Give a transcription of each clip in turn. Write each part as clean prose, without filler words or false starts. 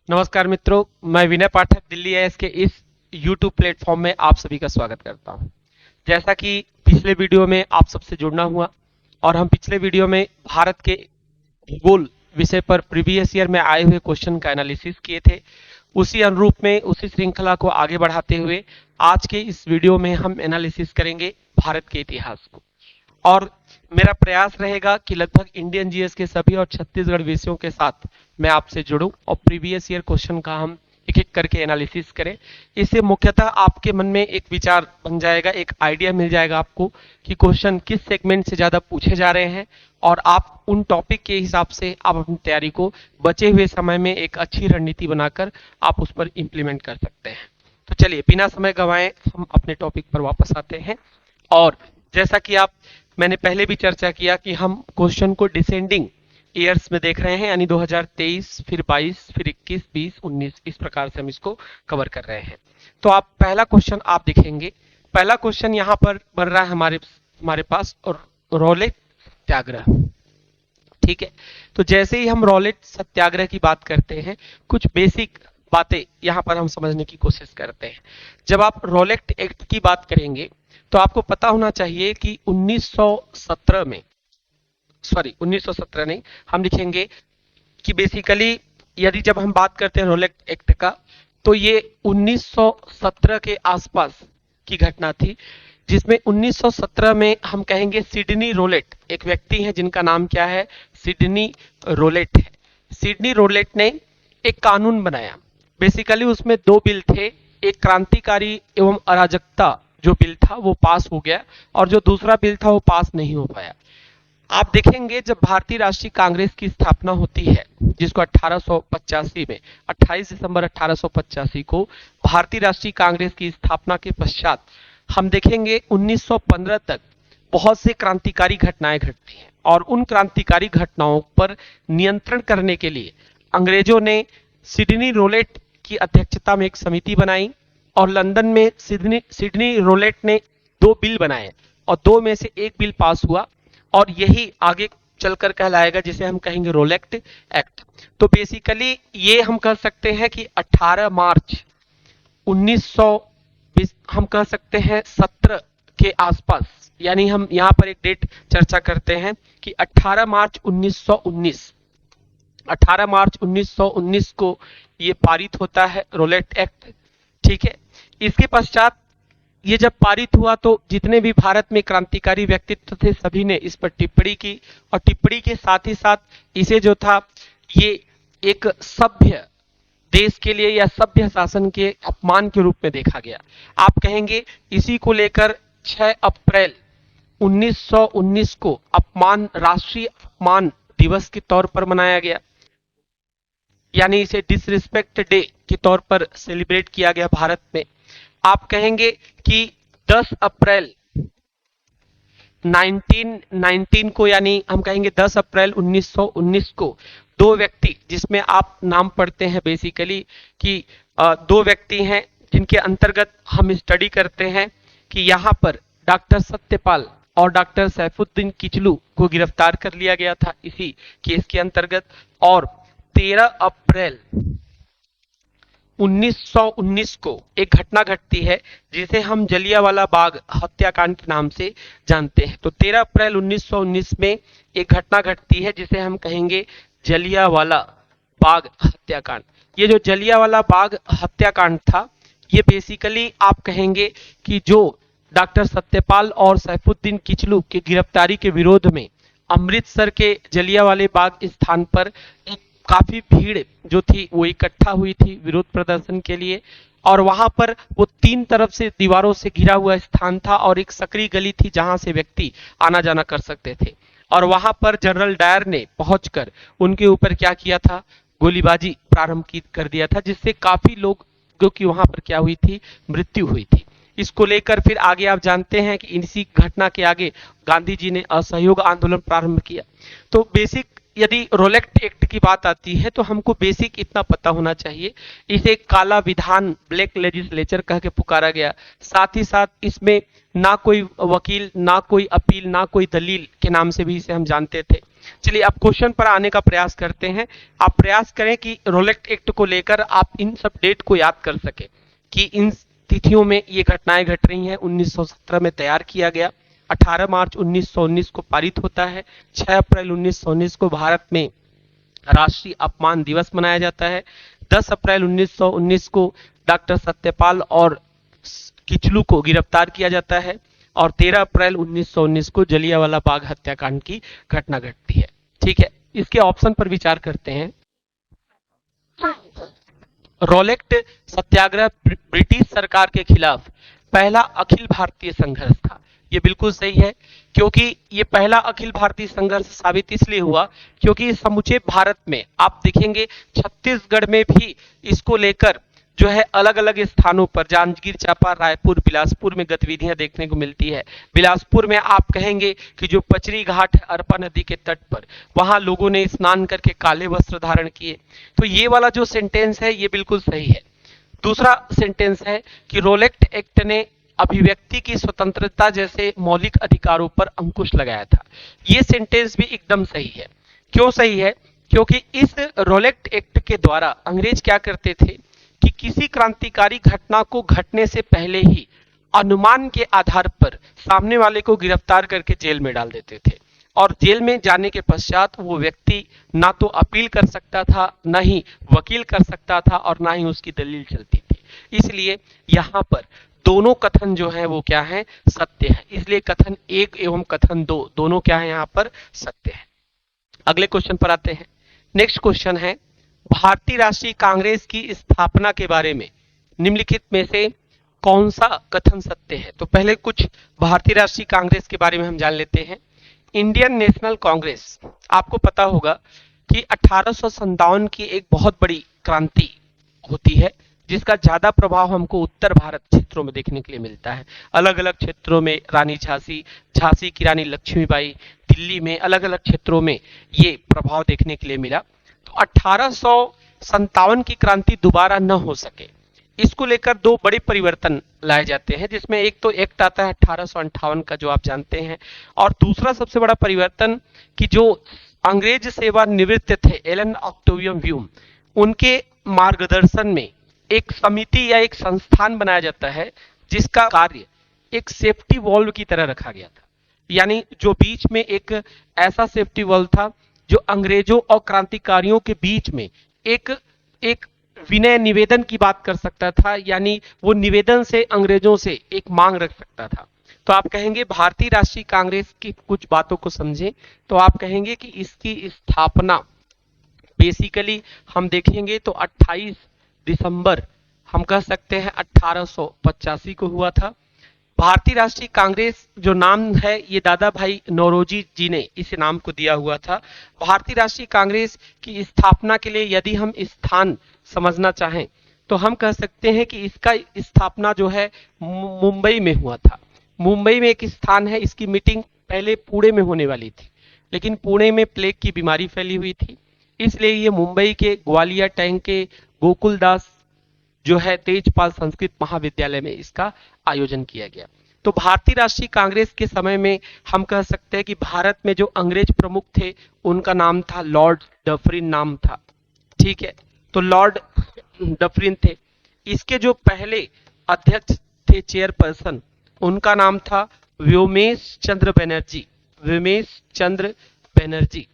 नमस्कार मित्रों, मैं विनय पाठक दिल्ली आईएएस के इस YouTube प्लेटफॉर्म में आप सभी का स्वागत करता हूं। जैसा कि पिछले वीडियो में आप सबसे जुड़ना हुआ और हम पिछले वीडियो में भारत के भूगोल विषय पर प्रीवियस ईयर में आए हुए क्वेश्चन का एनालिसिस किए थे, उसी अनुरूप में उसी श्रृंखला को आगे बढ़ाते हुए आज के इस वीडियो में हम एनालिसिस करेंगे भारत के इतिहास को। और मेरा प्रयास रहेगा कि लगभग इंडियन जीएस के सभी और छत्तीसगढ़ विषयों के साथ मैं आपसे जुड़ूं और प्रीवियस ईयर क्वेश्चन का हम एक एक करके एनालिसिस करें। इससे मुख्यतः आपके मन में एक विचार बन जाएगा, एक आइडिया मिल जाएगा आपको कि क्वेश्चन किस सेगमेंट से ज्यादा पूछे जा रहे हैं और आप उन टॉपिक के हिसाब से आप अपनी तैयारी को बचे हुए समय में एक अच्छी रणनीति बनाकर आप उस पर इंप्लीमेंट कर सकते हैं। तो चलिए बिना समय गंवाए हम अपने टॉपिक पर वापस आते हैं। और जैसा कि मैंने पहले भी चर्चा किया कि हम क्वेश्चन को डिसेंडिंग ईयर्स में देख रहे हैं, यानी 2023, फिर 22, फिर 21, 20, 19, इस प्रकार से हम इसको कवर कर रहे हैं। तो आप पहला क्वेश्चन आप देखेंगे। पहला क्वेश्चन यहाँ पर बन रहा है हमारे पास और रॉलेट सत्याग्रह। ठीक है, तो जैसे ही हम रॉलेट सत्याग्रह की बात करते हैं, कुछ बेसिक बातें यहाँ पर हम समझने की कोशिश करते हैं। जब आप रॉलेट एक्ट की बात करेंगे तो आपको पता होना चाहिए कि 1917 नहीं, हम लिखेंगे कि बेसिकली यदि जब हम बात करते हैं रॉलेट एक्ट का तो ये 1917 के आसपास की घटना थी, जिसमें 1917 में हम कहेंगे सिडनी रॉलेट एक व्यक्ति हैं जिनका नाम क्या है, सिडनी रॉलेट है। सिडनी रॉलेट ने एक कानून बनाया। बेसिकली उसमें दो बिल थे, एक क्रांतिकारी एवं अराजकता जो बिल था वो पास हो गया और जो दूसरा बिल था वो पास नहीं हो पाया। आप देखेंगे जब भारतीय राष्ट्रीय कांग्रेस की स्थापना होती है, जिसको 1885 में 28 दिसंबर 1885 को भारतीय राष्ट्रीय कांग्रेस की स्थापना के पश्चात हम देखेंगे 1915 तक बहुत से क्रांतिकारी घटनाएं घटती हैं और उन क्रांतिकारी घटनाओं पर नियंत्रण करने के लिए अंग्रेजों ने सिडनी रॉलेट की अध्यक्षता में एक समिति बनाई और लंदन में सिडनी रॉलेट ने दो बिल बनाए और दो में से एक बिल पास हुआ और यही आगे चलकर कहलाएगा जिसे हम कहेंगे रॉलेट एक्ट। तो बेसिकली ये हम कह सकते हैं कि 18 मार्च 1920 हम कह सकते हैं 17 के आसपास, यानी हम यहाँ पर एक डेट चर्चा करते हैं कि 18 मार्च 1919 को ये पारित होता है रॉलेट एक्ट। ठीक है, इसके पश्चात ये जब पारित हुआ तो जितने भी भारत में क्रांतिकारी व्यक्तित्व थे सभी ने इस पर टिप्पणी की और टिप्पणी के साथ ही साथ इसे जो था ये एक सभ्य देश के लिए या सभ्य शासन के अपमान के रूप में देखा गया। आप कहेंगे इसी को लेकर 6 अप्रैल 1919 को राष्ट्रीय अपमान दिवस के तौर पर मनाया गया, यानी इसे डिसरिस्पेक्ट डे के तौर पर सेलिब्रेट किया गया भारत में। आप कहेंगे कि 10 अप्रैल 1919 को, यानी हम कहेंगे 10 अप्रैल 1919 को दो व्यक्ति, जिसमें आप नाम पढ़ते हैं बेसिकली कि दो व्यक्ति हैं जिनके अंतर्गत हम स्टडी करते हैं कि यहाँ पर डॉक्टर सत्यपाल और डॉक्टर सैफुद्दीन किचलू को गिरफ्तार कर लिया गया था इसी केस के अंतर्गत। और 13 अप्रैल 1919 को एक घटना घटती है जिसे हम जलियांवाला बाग हत्याकांड के नाम से जानते हैं। तो 13 अप्रैल 1919 में एक घटना घटती है जिसे हम कहेंगे जलियांवाला बाग हत्याकांड। ये जो जलियांवाला बाग हत्याकांड था ये बेसिकली आप कहेंगे कि जो डॉक्टर सत्यपाल और सैफुद्दीन किचलू की गिरफ्तारी के विरोध में अमृतसर के जलियांवाले बाग स्थान पर एक काफी भीड़ जो थी वो इकट्ठा हुई थी विरोध प्रदर्शन के लिए। और वहां पर वो 3 तरफ से दीवारों से घिरा हुआ स्थान था और एक सकरी गली थी जहां से व्यक्ति आना जाना कर सकते थे। और वहां पर जनरल डायर ने पहुंचकर उनके ऊपर क्या किया था, गोलीबाजी प्रारंभ कर दिया था, जिससे काफी लोगों की वहां पर क्या हुई थी, मृत्यु हुई थी। इसको लेकर फिर आगे आप जानते हैं कि इसी घटना के आगे गांधी जी ने असहयोग आंदोलन प्रारंभ किया। तो बेसिक यदि रॉलेट एक्ट की बात आती है तो हमको बेसिक इतना पता होना चाहिए, इसे काला विधान, ब्लैक लेजिस्लेचर कह के पुकारा गया। साथ ही साथ इसमें ना कोई वकील, ना कोई अपील, ना कोई दलील के नाम से भी इसे हम जानते थे। चलिए अब क्वेश्चन पर आने का प्रयास करते हैं। आप प्रयास करें कि रोलेक्ट एक्ट को लेकर आप इन सब डेट को याद कर सके कि इन तिथियों में ये घटनाएं घट रही हैं। 1917 में तैयार किया गया, 18 मार्च 1919 को पारित होता है, 6 अप्रैल 1919 को भारत में राष्ट्रीय अपमान दिवस मनाया जाता है, 10 अप्रैल 1919 को डॉक्टर सत्यपाल और किचलू को गिरफ्तार किया जाता है और 13 अप्रैल 1919 को जलियांवाला बाग हत्याकांड की घटना घटती है। ठीक है, इसके ऑप्शन पर विचार करते हैं। रोलेक्ट सत्याग्रह ब्रिटिश सरकार के खिलाफ पहला अखिल भारतीय संघर्ष था। ये बिल्कुल सही है, क्योंकि ये पहला अखिल भारतीय संघर्ष साबित इसलिए हुआ क्योंकि समूचे भारत में आप देखेंगे छत्तीसगढ़ में भी इसको लेकर जो है अलग अलग स्थानों पर जांजगीर चांपा, रायपुर, बिलासपुर में गतिविधियां देखने को मिलती है। बिलासपुर में आप कहेंगे कि जो पचरी घाट है अरपा नदी के तट पर, वहां लोगों ने स्नान करके काले वस्त्र धारण किए। तो ये वाला जो सेंटेंस है ये बिल्कुल सही है। दूसरा सेंटेंस है कि रोलेक्ट एक्ट ने अभिव्यक्ति की स्वतंत्रता जैसे मौलिक अधिकारों पर अंकुश लगाया था। ये सेंटेंस भी एकदम सही है। क्यों सही है? क्योंकि इस रोलेक्ट एक्ट के द्वारा अंग्रेज क्या करते थे कि किसी क्रांतिकारी घटना को घटने से पहले ही अनुमान के आधार पर सामने वाले को गिरफ्तार करके जेल में डाल देते थे और जेल में जाने के पश्चात वो व्यक्ति ना तो अपील कर सकता था, ना ही वकील कर सकता था और ना ही उसकी दलील चलती थी। इसलिए यहाँ पर दोनों कथन जो है वो क्या है? सत्य है। इसलिए कथन 1 एवं कथन 2 दोनों क्या है? यहाँ पर सत्य है। अगले क्वेश्चन पर आते हैं। नेक्स्ट क्वेश्चन है, भारतीय राष्ट्रीय कांग्रेस की स्थापना के बारे में निम्नलिखित में से कौन सा कथन सत्य है? तो पहले कुछ भारतीय राष्ट्रीय कांग्रेस के बारे में हम जान लेते हैं। इंडियन नेशनल कांग्रेस, आपको पता होगा कि 1857 की एक बहुत बड़ी क्रांति होती है जिसका ज्यादा प्रभाव हमको उत्तर भारत क्षेत्रों में देखने के लिए मिलता है। अलग अलग क्षेत्रों में रानी झांसी, झांसी की रानी लक्ष्मीबाई, दिल्ली में अलग अलग क्षेत्रों में ये प्रभाव देखने के लिए मिला। तो 1857 की क्रांति दोबारा न हो सके, इसको लेकर दो बड़े परिवर्तन लाए जाते हैं, जिसमें एक तो एक्ट आता है 1858 का जो आप जानते हैं, और दूसरा सबसे बड़ा परिवर्तन कि जो अंग्रेज सेवा निवृत्त थे एलन ऑक्टेवियम व्यूम, उनके मार्गदर्शन में एक समिति या एक संस्थान बनाया जाता है जिसका कार्य एक सेफ्टी वॉल्व की तरह रखा गया था। यानी जो बीच में एक ऐसा सेफ्टी वॉल्व था जो अंग्रेजों और क्रांतिकारियों के बीच में एक विनय निवेदन की बात कर सकता था, यानी वो निवेदन से अंग्रेजों से एक मांग रख सकता था। तो आप कहेंगे भारतीय राष्ट्रीय कांग्रेस की कुछ बातों को समझें तो आप कहेंगे कि इसकी स्थापना बेसिकली हम देखेंगे तो 28 दिसंबर हम कह सकते हैं 1885 को हुआ था। भारतीय राष्ट्रीय कांग्रेस जो नाम है ये दादा भाई नौरोजी जी ने इस नाम को दिया हुआ था। भारतीय राष्ट्रीय कांग्रेस की स्थापना के लिए यदि हम स्थान समझना चाहें तो हम कह सकते हैं कि इसका स्थापना जो है मुंबई में हुआ था। मुंबई में एक स्थान है, इसकी मीटिंग पहले पुणे में होने वाली थी, लेकिन पुणे में प्लेग की बीमारी फैली हुई थी, इसलिए ये मुंबई के ग्वालियर टैंक के गोकुलदास जो है तेजपाल संस्कृत महाविद्यालय में इसका आयोजन किया गया। तो भारतीय राष्ट्रीय कांग्रेस के समय में हम कह सकते हैं कि भारत में जो अंग्रेज प्रमुख थे उनका नाम था लॉर्ड डफरिन नाम था। ठीक है, तो लॉर्ड डफरिन थे। इसके जो पहले अध्यक्ष थे, चेयरपर्सन, उनका नाम था व्योमेश चंद्र बनर्जी, व्योमेश चंद्र बनर्जी।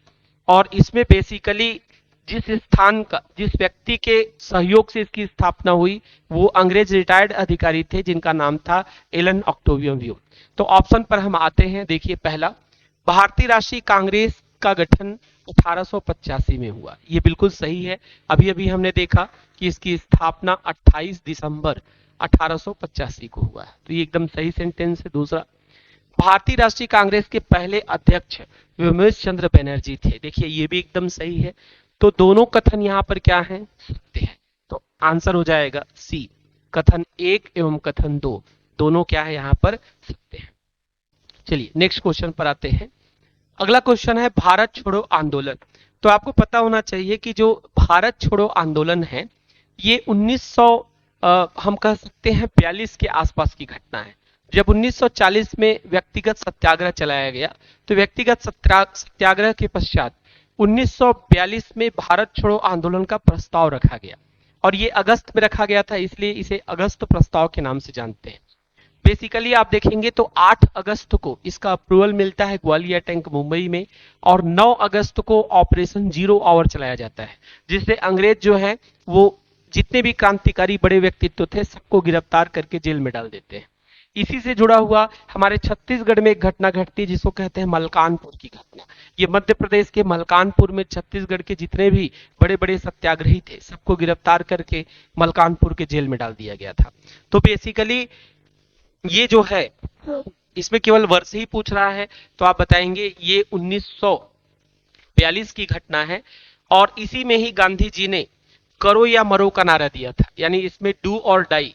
और इसमें बेसिकली जिस स्थान का, जिस व्यक्ति के सहयोग से इसकी स्थापना हुई वो अंग्रेज रिटायर्ड अधिकारी थे जिनका नाम था एलन ऑक्टेवियम व्यूम। तो ऑप्शन पर हम आते हैं। देखिए, पहला, भारतीय राष्ट्रीय कांग्रेस का गठन 1885 में हुआ, ये बिल्कुल सही है। अभी अभी हमने देखा कि इसकी स्थापना 28 दिसंबर 1885 को हुआ है, तो ये एकदम सही सेंटेंस है। दूसरा, भारतीय राष्ट्रीय कांग्रेस के पहले अध्यक्ष व्योमेश चंद्र बनर्जी थे, देखिए ये भी एकदम सही है। तो दोनों कथन यहाँ पर क्या है? सत्य है। तो आंसर हो जाएगा सी, कथन 1 एवं कथन 2 दोनों क्या है यहाँ पर? सत्य है। चलिए नेक्स्ट क्वेश्चन पर आते हैं। अगला क्वेश्चन है भारत छोड़ो आंदोलन। तो आपको पता होना चाहिए कि जो भारत छोड़ो आंदोलन है ये 1900 हम कह सकते हैं 42 के आसपास की घटना है। जब 1940 में व्यक्तिगत सत्याग्रह चलाया गया, तो व्यक्तिगत सत्याग्रह के पश्चात 1942 में भारत छोड़ो आंदोलन का प्रस्ताव रखा गया, और ये अगस्त में रखा गया था, इसलिए इसे अगस्त प्रस्ताव के नाम से जानते हैं। बेसिकली आप देखेंगे तो 8 अगस्त को इसका अप्रूवल मिलता है ग्वालियर टैंक मुंबई में, और 9 अगस्त को ऑपरेशन जीरो आवर चलाया जाता है, जिससे अंग्रेज जो है वो जितने भी क्रांतिकारी बड़े व्यक्तित्व थे सबको गिरफ्तार करके जेल में डाल देते हैं। इसी से जुड़ा हुआ हमारे छत्तीसगढ़ में एक घटना घटती है जिसको कहते हैं मलकानपुर की घटना। ये मध्य प्रदेश के मलकानपुर में छत्तीसगढ़ के जितने भी बड़े बड़े सत्याग्रही थे सबको गिरफ्तार करके मलकानपुर के जेल में डाल दिया गया था। तो बेसिकली ये जो है इसमें केवल वर्ष ही पूछ रहा है, तो आप बताएंगे ये 1942 की घटना है, और इसी में ही गांधी जी ने करो या मरो का नारा दिया था। यानी इसमें डू और डाई,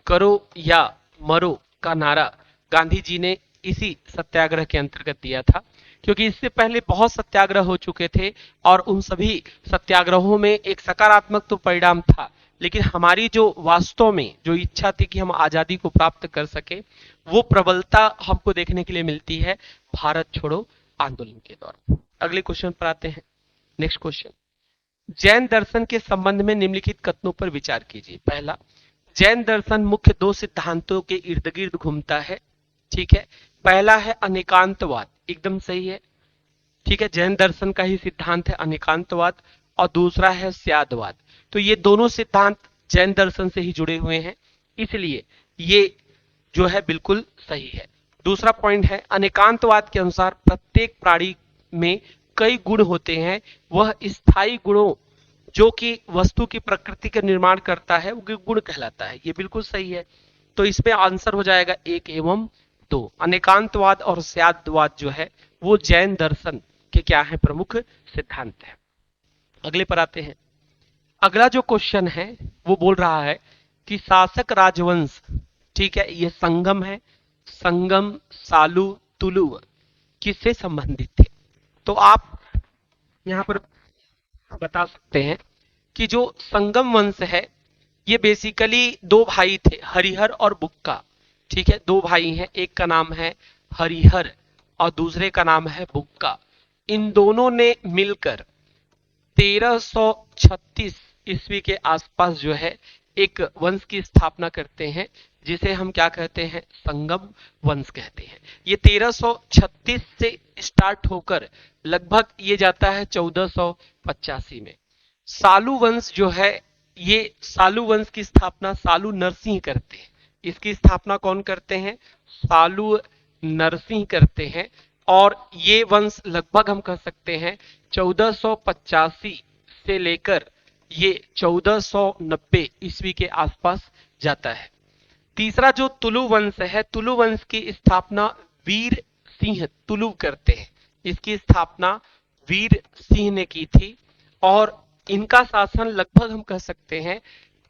करो या मरो का नारा गांधी जी ने इसी सत्याग्रह के अंतर्गत दिया था, क्योंकि इससे पहले बहुत सत्याग्रह हो चुके थे और उन सभी सत्याग्रहों में एक सकारात्मक तो परिणाम था, लेकिन हमारी जो वास्तव में जो इच्छा थी कि हम आजादी को प्राप्त कर सके, वो प्रबलता हमको देखने के लिए मिलती है भारत छोड़ो आंदोलन के दौरान। अगले क्वेश्चन पर आते हैं। नेक्स्ट क्वेश्चन, जैन दर्शन के संबंध में निम्नलिखित कथनों पर विचार कीजिए। पहला, जैन दर्शन मुख्य 2 सिद्धांतों के इर्द गिर्द घूमता है। ठीक है, पहला है अनेकांतवाद, एकदम सही है। ठीक है, जैन दर्शन का ही सिद्धांत है अनेकांतवाद, और दूसरा है स्यादवाद। तो ये दोनों सिद्धांत जैन दर्शन से ही जुड़े हुए हैं, इसलिए ये जो है बिल्कुल सही है। दूसरा पॉइंट है अनेकांतवाद के अनुसार प्रत्येक प्राणी में कई गुण होते हैं, वह स्थायी गुणों जो कि वस्तु की प्रकृति का निर्माण करता है वो गुण कहलाता है। ये बिल्कुल सही है, तो इसमें आंसर हो जाएगा 1 एवं 2। अनेकांतवाद और स्यादवाद जो है वो जैन दर्शन के क्या है, प्रमुख सिद्धांत है। अगले पर आते हैं। अगला जो क्वेश्चन है वो बोल रहा है कि शासक राजवंश, ठीक है, ये संगम है, संगम, सालू, तुलु किससे संबंधित थे? तो आप यहां पर बता सकते हैं कि जो संगम वंश है ये बेसिकली 2 भाई थे, हरिहर और बुक्का। ठीक है, 2 भाई हैं, एक का नाम है हरिहर और दूसरे का नाम है बुक्का। इन दोनों ने मिलकर 1336 ईस्वी के आसपास जो है एक वंश की स्थापना करते हैं, जिसे हम क्या कहते हैं, संगम वंश कहते हैं। ये 1336 से स्टार्ट होकर लगभग ये जाता है 1485 में। सालू वंश जो है, ये सालू वंश की स्थापना सालू नरसिंह करते हैं। इसकी स्थापना कौन करते हैं? सालू नरसिंह करते हैं, और ये वंश लगभग हम कह सकते हैं 1485 से लेकर ये 1490 ईस्वी के आसपास जाता है। तीसरा जो तुलु वंश है, तुलु वंश की स्थापना वीर सिंह तुलु करते हैं। इसकी स्थापना वीर सिंह ने की थी, और इनका शासन लगभग हम कह सकते हैं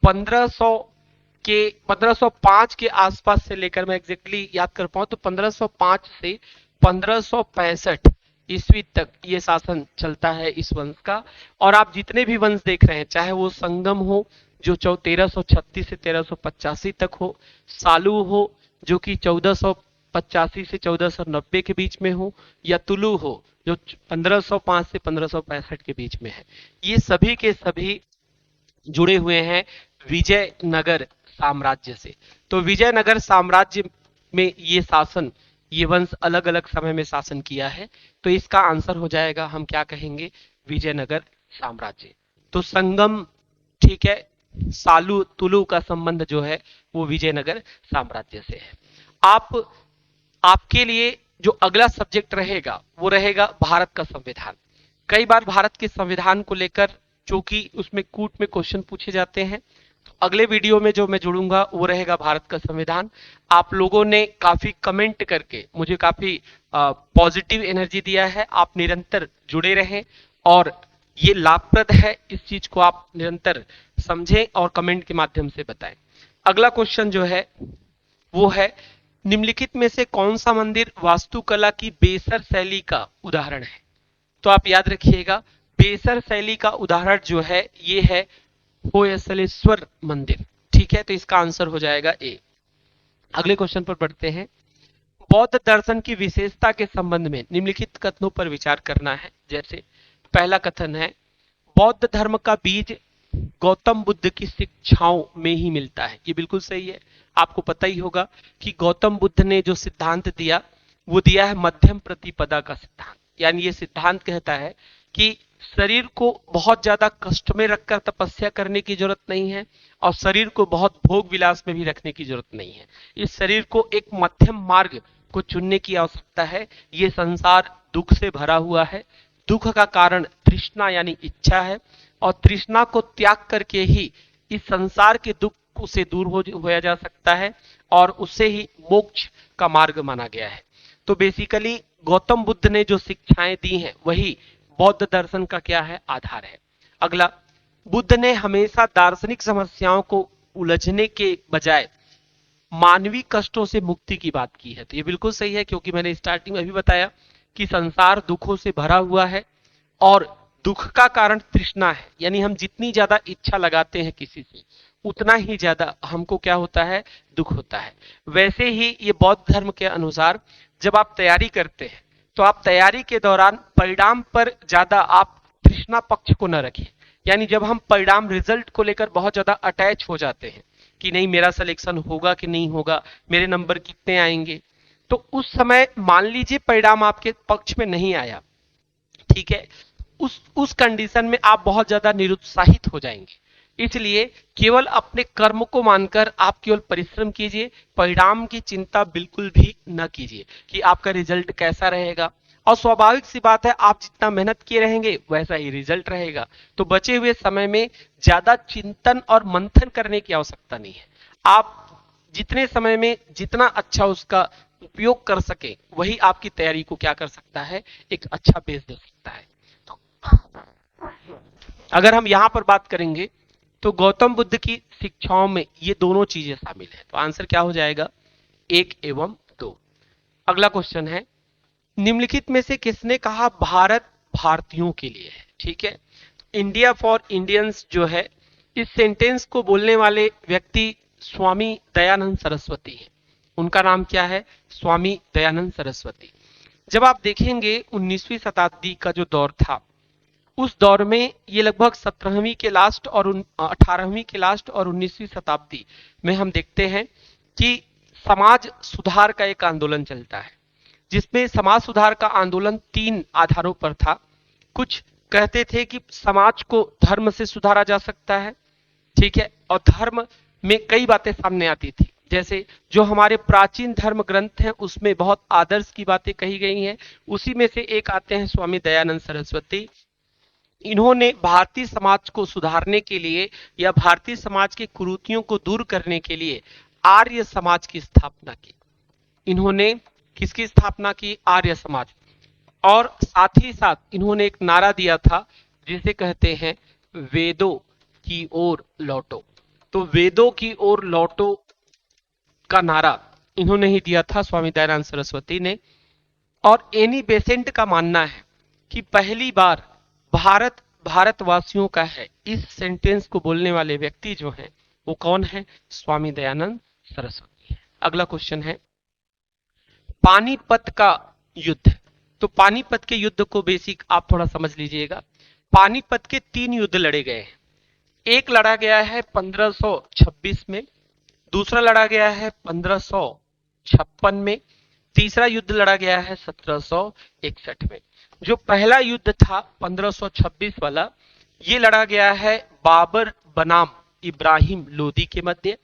1505 के आसपास से लेकर, मैं एग्जैक्टली याद कर पाऊं तो 1505 से 1565 ईस्वी तक ये शासन चलता है इस वंश का। और आप जितने भी वंश देख रहे हैं, चाहे वो संगम हो जो 1336 से 1385 तक हो, सालू हो जो कि 1485 से 1490 के बीच में हो, या तुलु हो जो 1505 से 1565 के बीच में है, ये सभी के सभी जुड़े हुए हैं विजयनगर साम्राज्य से। तो विजयनगर साम्राज्य में ये शासन, ये वंश अलग अलग समय में शासन किया है, तो इसका आंसर हो जाएगा, हम क्या कहेंगे, विजयनगर साम्राज्य। तो संगम, ठीक है, सालू तुलु का संबंध जो है वो विजयनगर साम्राज्य से है। आपके लिए जो अगला सब्जेक्ट रहेगा वो रहेगा भारत का संविधान। कई बार भारत के संविधान को लेकर चूंकि उसमें कूट में क्वेश्चन पूछे जाते हैं, तो अगले वीडियो में जो मैं जुड़ूंगा वो रहेगा भारत का संविधान। आप लोगों ने काफी कमेंट करके मुझे काफी पॉजिटिव एनर्जी दिया है, आप निरंतर जुड़े रहें, और ये लाभप्रद है, इस चीज को आप निरंतर समझें और कमेंट के माध्यम से बताएं। अगला क्वेश्चन जो है वो है, निम्नलिखित में से कौन सा मंदिर वास्तुकला की बेसर शैली का उदाहरण है? तो आप याद रखिएगा, बेसर शैली का उदाहरण जो है ये है होयसलेश्वर मंदिर। ठीक है, तो इसका आंसर हो जाएगा ए। अगले क्वेश्चन पर बढ़ते हैं। बौद्ध दर्शन की विशेषता के संबंध में निम्नलिखित कथनों पर विचार करना है। जैसे पहला कथन है, बौद्ध धर्म का बीज गौतम बुद्ध की शिक्षाओं में ही मिलता है। ये बिल्कुल सही है। आपको पता ही होगा कि गौतम बुद्ध ने जो सिद्धांत दिया वो दिया है मध्यम प्रतिपदा का सिद्धांत। यानी ये सिद्धांत कहता है कि शरीर को बहुत ज्यादा कष्ट में रखकर तपस्या करने की जरूरत नहीं है और शरीर को बहुत भोग विलास में भी रखने की जरूरत नहीं है। इस शरीर को एक मध्यम मार्ग को चुनने की आवश्यकता है। ये संसार दुख से भरा हुआ है। दुख का कारण तृष्णा यानी इच्छा है और तृष्णा को त्याग करके ही इस संसार के दुख से दूर होया जा सकता है और उससे ही मोक्ष का मार्ग माना गया है। तो बेसिकली गौतम बुद्ध ने जो शिक्षाएं दी हैं वही बौद्ध दर्शन का क्या है, आधार है। अगला, बुद्ध ने हमेशा दार्शनिक समस्याओं को उलझने के बजाय मानवीय कष्टों से मुक्ति की बात की है। तो ये बिल्कुल सही है, क्योंकि मैंने स्टार्टिंग में भी बताया कि संसार दुखों से भरा हुआ है और दुख का कारण तृष्णा है। यानी हम जितनी ज्यादा इच्छा लगाते हैं किसी से उतना ही ज्यादा हमको क्या होता है, दुख होता है। वैसे ही ये बौद्ध धर्म के अनुसार जब आप तैयारी करते हैं तो आप तैयारी के दौरान परिणाम पर ज्यादा आप तृष्णा पक्ष को न रखें। यानी जब हम परिणाम रिजल्ट को लेकर बहुत ज्यादा अटैच हो जाते हैं कि नहीं मेरा सिलेक्शन होगा कि नहीं होगा, मेरे नंबर कितने आएंगे, तो उस समय मान लीजिए परिणाम आपके पक्ष में नहीं आया, ठीक है, उस कंडीशन में आप बहुत ज्यादा निरुत्साहित हो जाएंगे। इसलिए केवल अपने कर्म को मानकर आप केवल परिश्रम कीजिए, परिणाम की चिंता बिल्कुल भी न कीजिए कि आपका रिजल्ट कैसा रहेगा। और स्वाभाविक सी बात है, आप जितना मेहनत किए रहेंगे वैसा ही रिजल्ट रहेगा। तो बचे हुए समय में ज्यादा चिंतन और मंथन करने की आवश्यकता नहीं है। आप जितने समय में जितना अच्छा उसका उपयोग कर सके वही आपकी तैयारी को क्या कर सकता है, एक अच्छा बेस दे सकता है। तो अगर हम यहां पर बात करेंगे तो गौतम बुद्ध की शिक्षाओं में ये दोनों चीजें शामिल है। तो आंसर क्या हो जाएगा, 1 एवं 2। अगला क्वेश्चन है, निम्नलिखित में से किसने कहा भारत भारतीयों के लिए है। ठीक है, इंडिया फॉर इंडियंस जो है, इस सेंटेंस को बोलने वाले व्यक्ति स्वामी दयानंद सरस्वती है। उनका नाम क्या है, स्वामी दयानंद सरस्वती। जब आप देखेंगे 19वीं शताब्दी का जो दौर था, उस दौर में ये लगभग 17वीं के लास्ट और 18वीं के लास्ट और 19वीं शताब्दी में हम देखते हैं कि समाज सुधार का एक आंदोलन चलता है, जिसमें समाज सुधार का आंदोलन 3 आधारों पर था। कुछ कहते थे कि समाज को धर्म से सुधारा जा सकता है, ठीक है, और धर्म में कई बातें सामने आती थी। जैसे जो हमारे प्राचीन धर्म ग्रंथ हैं उसमें बहुत आदर्श की बातें कही गई हैं। उसी में से एक आते हैं स्वामी दयानंद सरस्वती। इन्होंने भारतीय समाज को सुधारने के लिए या भारतीय समाज की कुरीतियों को दूर करने के लिए आर्य समाज की स्थापना की। इन्होंने किसकी स्थापना की, आर्य समाज। और साथ ही साथ इन्होंने एक नारा दिया था जिसे कहते हैं वेदों की ओर लौटो। तो वेदों की ओर लौटो का नारा इन्होंने ही दिया था, स्वामी दयानंद सरस्वती ने। और एनी बेसेंट का मानना है कि पहली बार भारत भारतवासियों का है, इस सेंटेंस को बोलने वाले व्यक्ति जो हैं वो कौन है, स्वामी दयानंद सरस्वती है। अगला क्वेश्चन है, पानीपत का युद्ध। तो पानीपत के युद्ध को बेसिक आप थोड़ा समझ लीजिएगा। पानीपत के 3 युद्ध लड़े गए हैं। एक लड़ा गया है 1526 में, दूसरा लड़ा गया है 1556 में, तीसरा युद्ध लड़ा गया है 1761 में। जो पहला युद्ध था 1526 वाला, ये लड़ा गया है बाबर बनाम इब्राहिम लोदी के मध्य,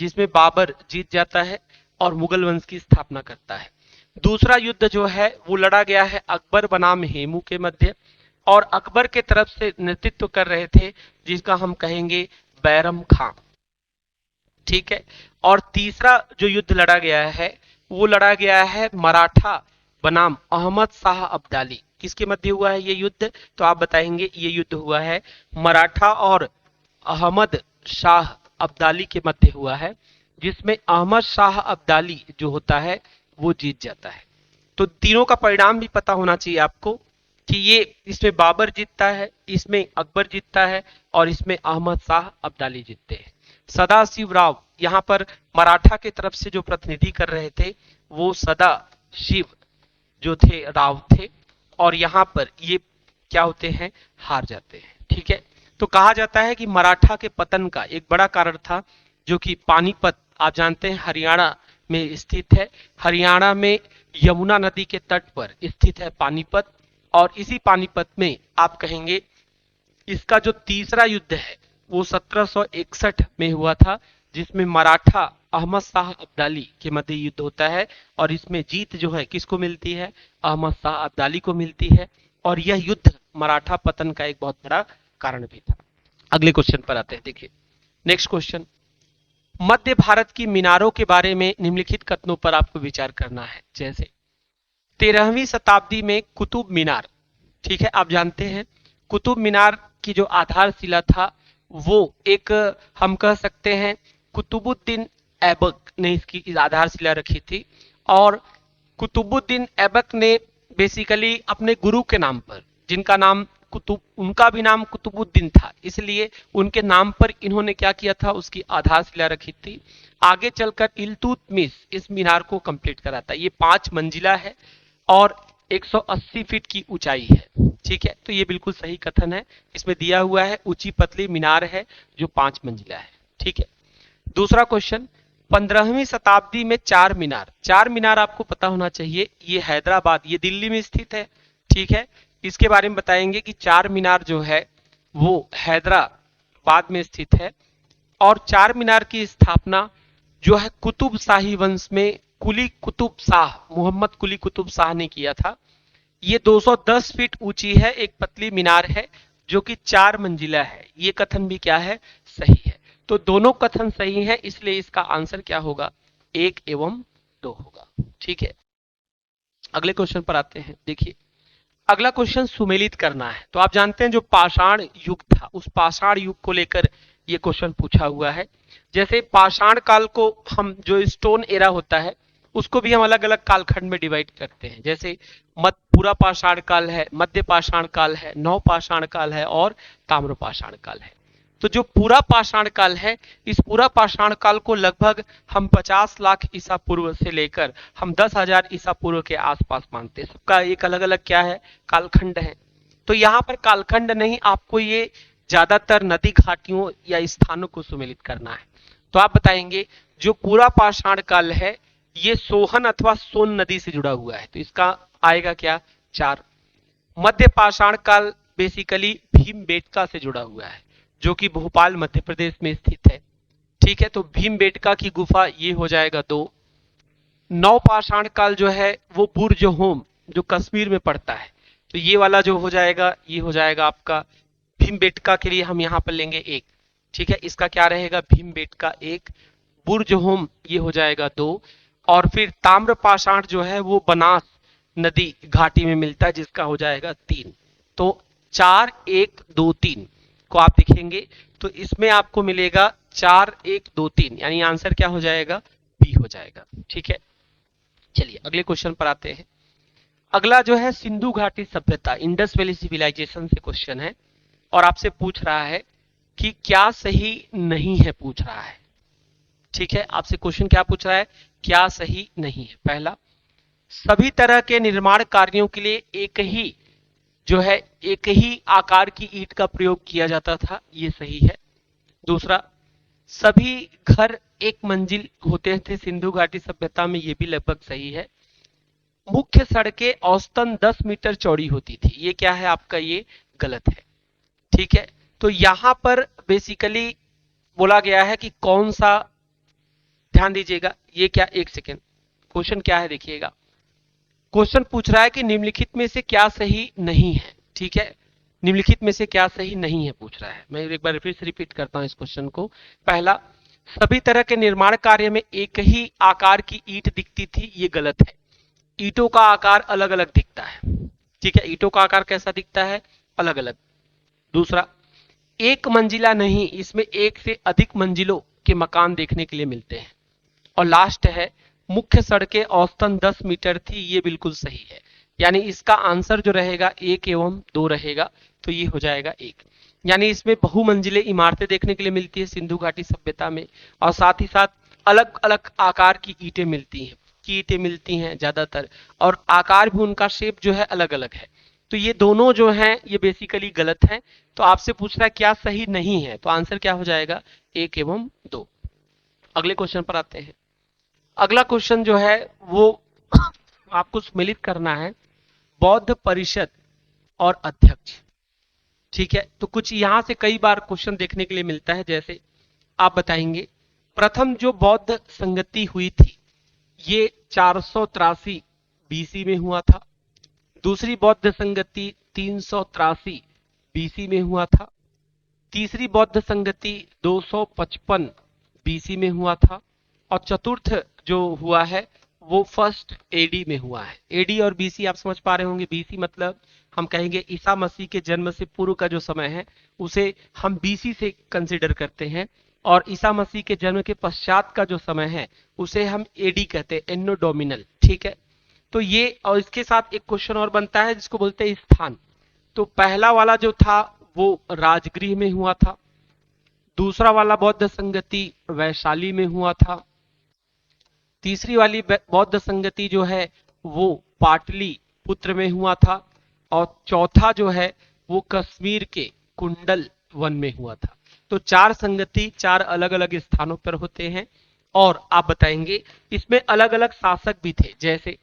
जिसमें बाबर जीत जाता है और मुगल वंश की स्थापना करता है। दूसरा युद्ध जो है वो लड़ा गया है अकबर बनाम हेमू के मध्य, और अकबर के तरफ से नेतृत्व कर रहे थे जिसका हम कहेंगे बैरम खां, ठीक है। और तीसरा जो युद्ध लड़ा गया है वो लड़ा गया है मराठा बनाम अहमद शाह अब्दाली। किसके मध्य हुआ है ये युद्ध, तो आप बताएंगे ये युद्ध हुआ है मराठा और अहमद शाह अब्दाली के मध्य हुआ है, जिसमें अहमद शाह अब्दाली जो होता है वो जीत जाता है। तो तीनों का परिणाम भी पता होना चाहिए आपको कि ये इसमें बाबर जीतता है, इसमें अकबर जीतता है और इसमें अहमद शाह अब्दाली जीतते हैं। सदाशिवराव, यहाँ पर मराठा की तरफ से जो प्रतिनिधि कर रहे थे वो सदाशिव जो थे राव थे, और यहाँ पर ये क्या होते हैं, हार जाते हैं। ठीक है, तो कहा जाता है कि मराठा के पतन का एक बड़ा कारण था जो कि पानीपत, आप जानते हैं हरियाणा में स्थित है, हरियाणा में यमुना नदी के तट पर स्थित है पानीपत, और इसी पानीपत में आप कहेंगे इसका जो तीसरा युद्ध है वो 1761 में हुआ था, जिसमें मराठा अहमद शाह अब्दाली के मध्य युद्ध होता है, और इसमें जीत जो है किसको मिलती है, अहमद शाह अब्दाली को मिलती है, और यह युद्ध मराठा पतन का एक बहुत बड़ा कारण भी था। अगले क्वेश्चन पर आते हैं, देखिए नेक्स्ट क्वेश्चन, मध्य भारत की मीनारों के बारे में निम्नलिखित कथनों पर आपको विचार करना है। जैसे 13वीं शताब्दी में कुतुब मीनार, ठीक है, आप जानते हैं कुतुब मीनार की जो आधारशिला था वो एक, हम कह सकते हैं कुतुबुद्दीन ऐबक ने इसकी आधारशिला रखी थी, और कुतुबुद्दीन ऐबक ने बेसिकली अपने गुरु के नाम पर, जिनका नाम कुतुब, उनका भी नाम कुतुबुद्दीन था, इसलिए उनके नाम पर इन्होंने क्या किया था, उसकी आधारशिला रखी थी। आगे चलकर इल्तुतमिश इस मीनार को कंप्लीट कराता। ये 5 मंजिला है और 180 फीट की ऊंचाई है। ठीक है, तो ये बिल्कुल सही कथन है, इसमें दिया हुआ है ऊंची पतली मीनार है जो 5 मंजिला है। ठीक है, दूसरा क्वेश्चन, 15वीं शताब्दी में चार मीनार, चार मीनार आपको पता होना चाहिए, ये हैदराबाद, ये दिल्ली में स्थित है। ठीक है, इसके बारे में बताएंगे कि चार मीनार जो है वो हैदराबाद में स्थित है, और चार मीनार की स्थापना जो है कुतुब शाही वंश में कुली कुतुब शाह, मोहम्मद कुली कुतुब शाह ने किया था। ये 210 फीट ऊंची है, एक पतली मीनार है जो कि 4 मंजिला है। ये कथन भी क्या है, सही है। तो दोनों कथन सही है, इसलिए इसका आंसर क्या होगा, 1 एवं 2 होगा। ठीक है, अगले क्वेश्चन पर आते हैं। देखिए अगला क्वेश्चन सुमेलित करना है। तो आप जानते हैं जो पाषाण युग था, उस पाषाण युग को लेकर ये क्वेश्चन पूछा हुआ है। जैसे पाषाण काल को हम, जो स्टोन एरा होता है उसको भी हम अलग अलग कालखंड में डिवाइड करते हैं। जैसे पूरा पाषाण काल है, मध्य पाषाण काल है, नव पाषाण काल है और ताम्र पाषाण काल है। तो जो पूरा पाषाण काल है, इस पूरा पाषाण काल को लगभग हम 50 लाख ईसा पूर्व से लेकर हम 10,000 ईसा पूर्व के आसपास मानते हैं। सबका एक अलग अलग क्या है, कालखंड है। तो यहाँ पर कालखंड नहीं, आपको ये ज्यादातर नदी घाटियों या स्थानों को सुमेलित करना है। तो आप बताएंगे जो पूरा पाषाण काल है ये सोहन अथवा सोन नदी से जुड़ा हुआ है, तो इसका आएगा क्या, 4। मध्य पाषाण काल बेसिकली भीमबेटका से जुड़ा हुआ है जो कि भोपाल मध्य प्रदेश में स्थित है। ठीक है, तो भीमबेटका की गुफा ये हो जाएगा 2। नव पाषाण काल जो है वो बुर्ज होम जो कश्मीर में पड़ता है, तो ये वाला जो हो जाएगा ये हो जाएगा आपका, भीमबेटका के लिए हम यहाँ पर लेंगे 1। ठीक है, इसका क्या रहेगा, भीमबेटका 1, बुर्ज होम ये हो जाएगा 2, और फिर ताम्र पाषाण जो है वो बनास नदी घाटी में मिलता है जिसका हो जाएगा 3। तो 4 1 2 3 को आप लिखेंगे तो इसमें आपको मिलेगा 4 1 2 3, यानी आंसर क्या हो जाएगा, बी हो जाएगा। ठीक है, चलिए अगले क्वेश्चन पर आते हैं। अगला जो है सिंधु घाटी सभ्यता, इंडस वैली सिविलाइजेशन से क्वेश्चन है, और आपसे पूछ रहा है कि क्या सही नहीं है, पूछ रहा है। ठीक है, आपसे क्वेश्चन क्या पूछ रहा है, क्या सही नहीं है। पहला, सभी तरह के निर्माण कार्यों के लिए एक ही जो है एक ही आकार की ईंट का प्रयोग किया जाता था, ये सही है। दूसरा, सभी घर एक मंजिल होते थे सिंधु घाटी सभ्यता में, ये भी लगभग सही है। मुख्य सड़कें औसतन 10 मीटर चौड़ी होती थी, ये क्या है आपका, ये गलत है। ठीक है, तो यहां पर बेसिकली बोला गया है कि कौन सा, ध्यान दीजिएगा, ये क्या, एक सेकेंड, क्वेश्चन क्या है देखिएगा। क्वेश्चन पूछ रहा है कि निम्नलिखित में से क्या सही नहीं है। ठीक है, निम्नलिखित में से क्या सही नहीं है पूछ रहा है। मैं एक बार फिर से रिपीट करता हूं इस क्वेश्चन को। पहला, सभी तरह के निर्माण कार्य में एक ही आकार की ईंट दिखती थी, ये गलत है। ईंटों का आकार अलग अलग दिखता है। ठीक है, ईंटों का आकार कैसा दिखता है, अलग अलग। दूसरा, एक मंजिला नहीं, इसमें एक से अधिक मंजिलों के मकान देखने के लिए मिलते हैं। और लास्ट है, मुख्य सड़कें औसतन 10 मीटर थी, ये बिल्कुल सही है। यानी इसका आंसर जो रहेगा 1 एवं 2 रहेगा, तो ये हो जाएगा 1। यानी इसमें बहुमंजिले इमारतें देखने के लिए मिलती है सिंधु घाटी सभ्यता में, और साथ ही साथ अलग अलग आकार की ईंटें मिलती हैं, की ईंटें मिलती हैं ज्यादातर, और आकार भी उनका शेप जो है अलग अलग है। तो ये दोनों जो हैं ये बेसिकली गलत हैं। तो आपसे पूछ रहा है क्या सही नहीं है, तो आंसर क्या हो जाएगा, 1 एवं 2। अगले क्वेश्चन पर आते हैं। अगला क्वेश्चन जो है वो आपको सम्मिलित करना है बौद्ध परिषद और अध्यक्ष। ठीक है, तो कुछ यहां से कई बार क्वेश्चन देखने के लिए मिलता है। जैसे आप बताएंगे प्रथम जो बौद्ध संगति हुई थी ये 483 बीसी में हुआ था। दूसरी बौद्ध संगति 383 बीसी में हुआ था। तीसरी बौद्ध संगति 255 बीसी में हुआ था। और चतुर्थ जो हुआ है वो फर्स्ट एडी में हुआ है। एडी और बीसी आप समझ पा रहे होंगे। बीसी मतलब हम कहेंगे ईसा मसीह के जन्म से पूर्व का जो समय है उसे हम बीसी से कंसिडर करते हैं, और ईसा मसीह के जन्म के पश्चात का जो समय है उसे हम एडी कहते हैं, एनो डोमिनल। ठीक है, तो ये, और इसके साथ एक क्वेश्चन और बनता है जिसको बोलते हैं स्थान। तो पहला वाला जो था वो राजगृह में हुआ था। दूसरा वाला बौद्ध संगति वैशाली में हुआ था। तीसरी वाली बौद्ध संगति जो है वो पाटलिपुत्र में हुआ था। और चौथा जो है वो कश्मीर के कुंडल वन में हुआ था। तो 4 संगति 4 अलग अलग स्थानों पर होते हैं। और आप बताएंगे इसमें अलग अलग शासक भी थे। जैसे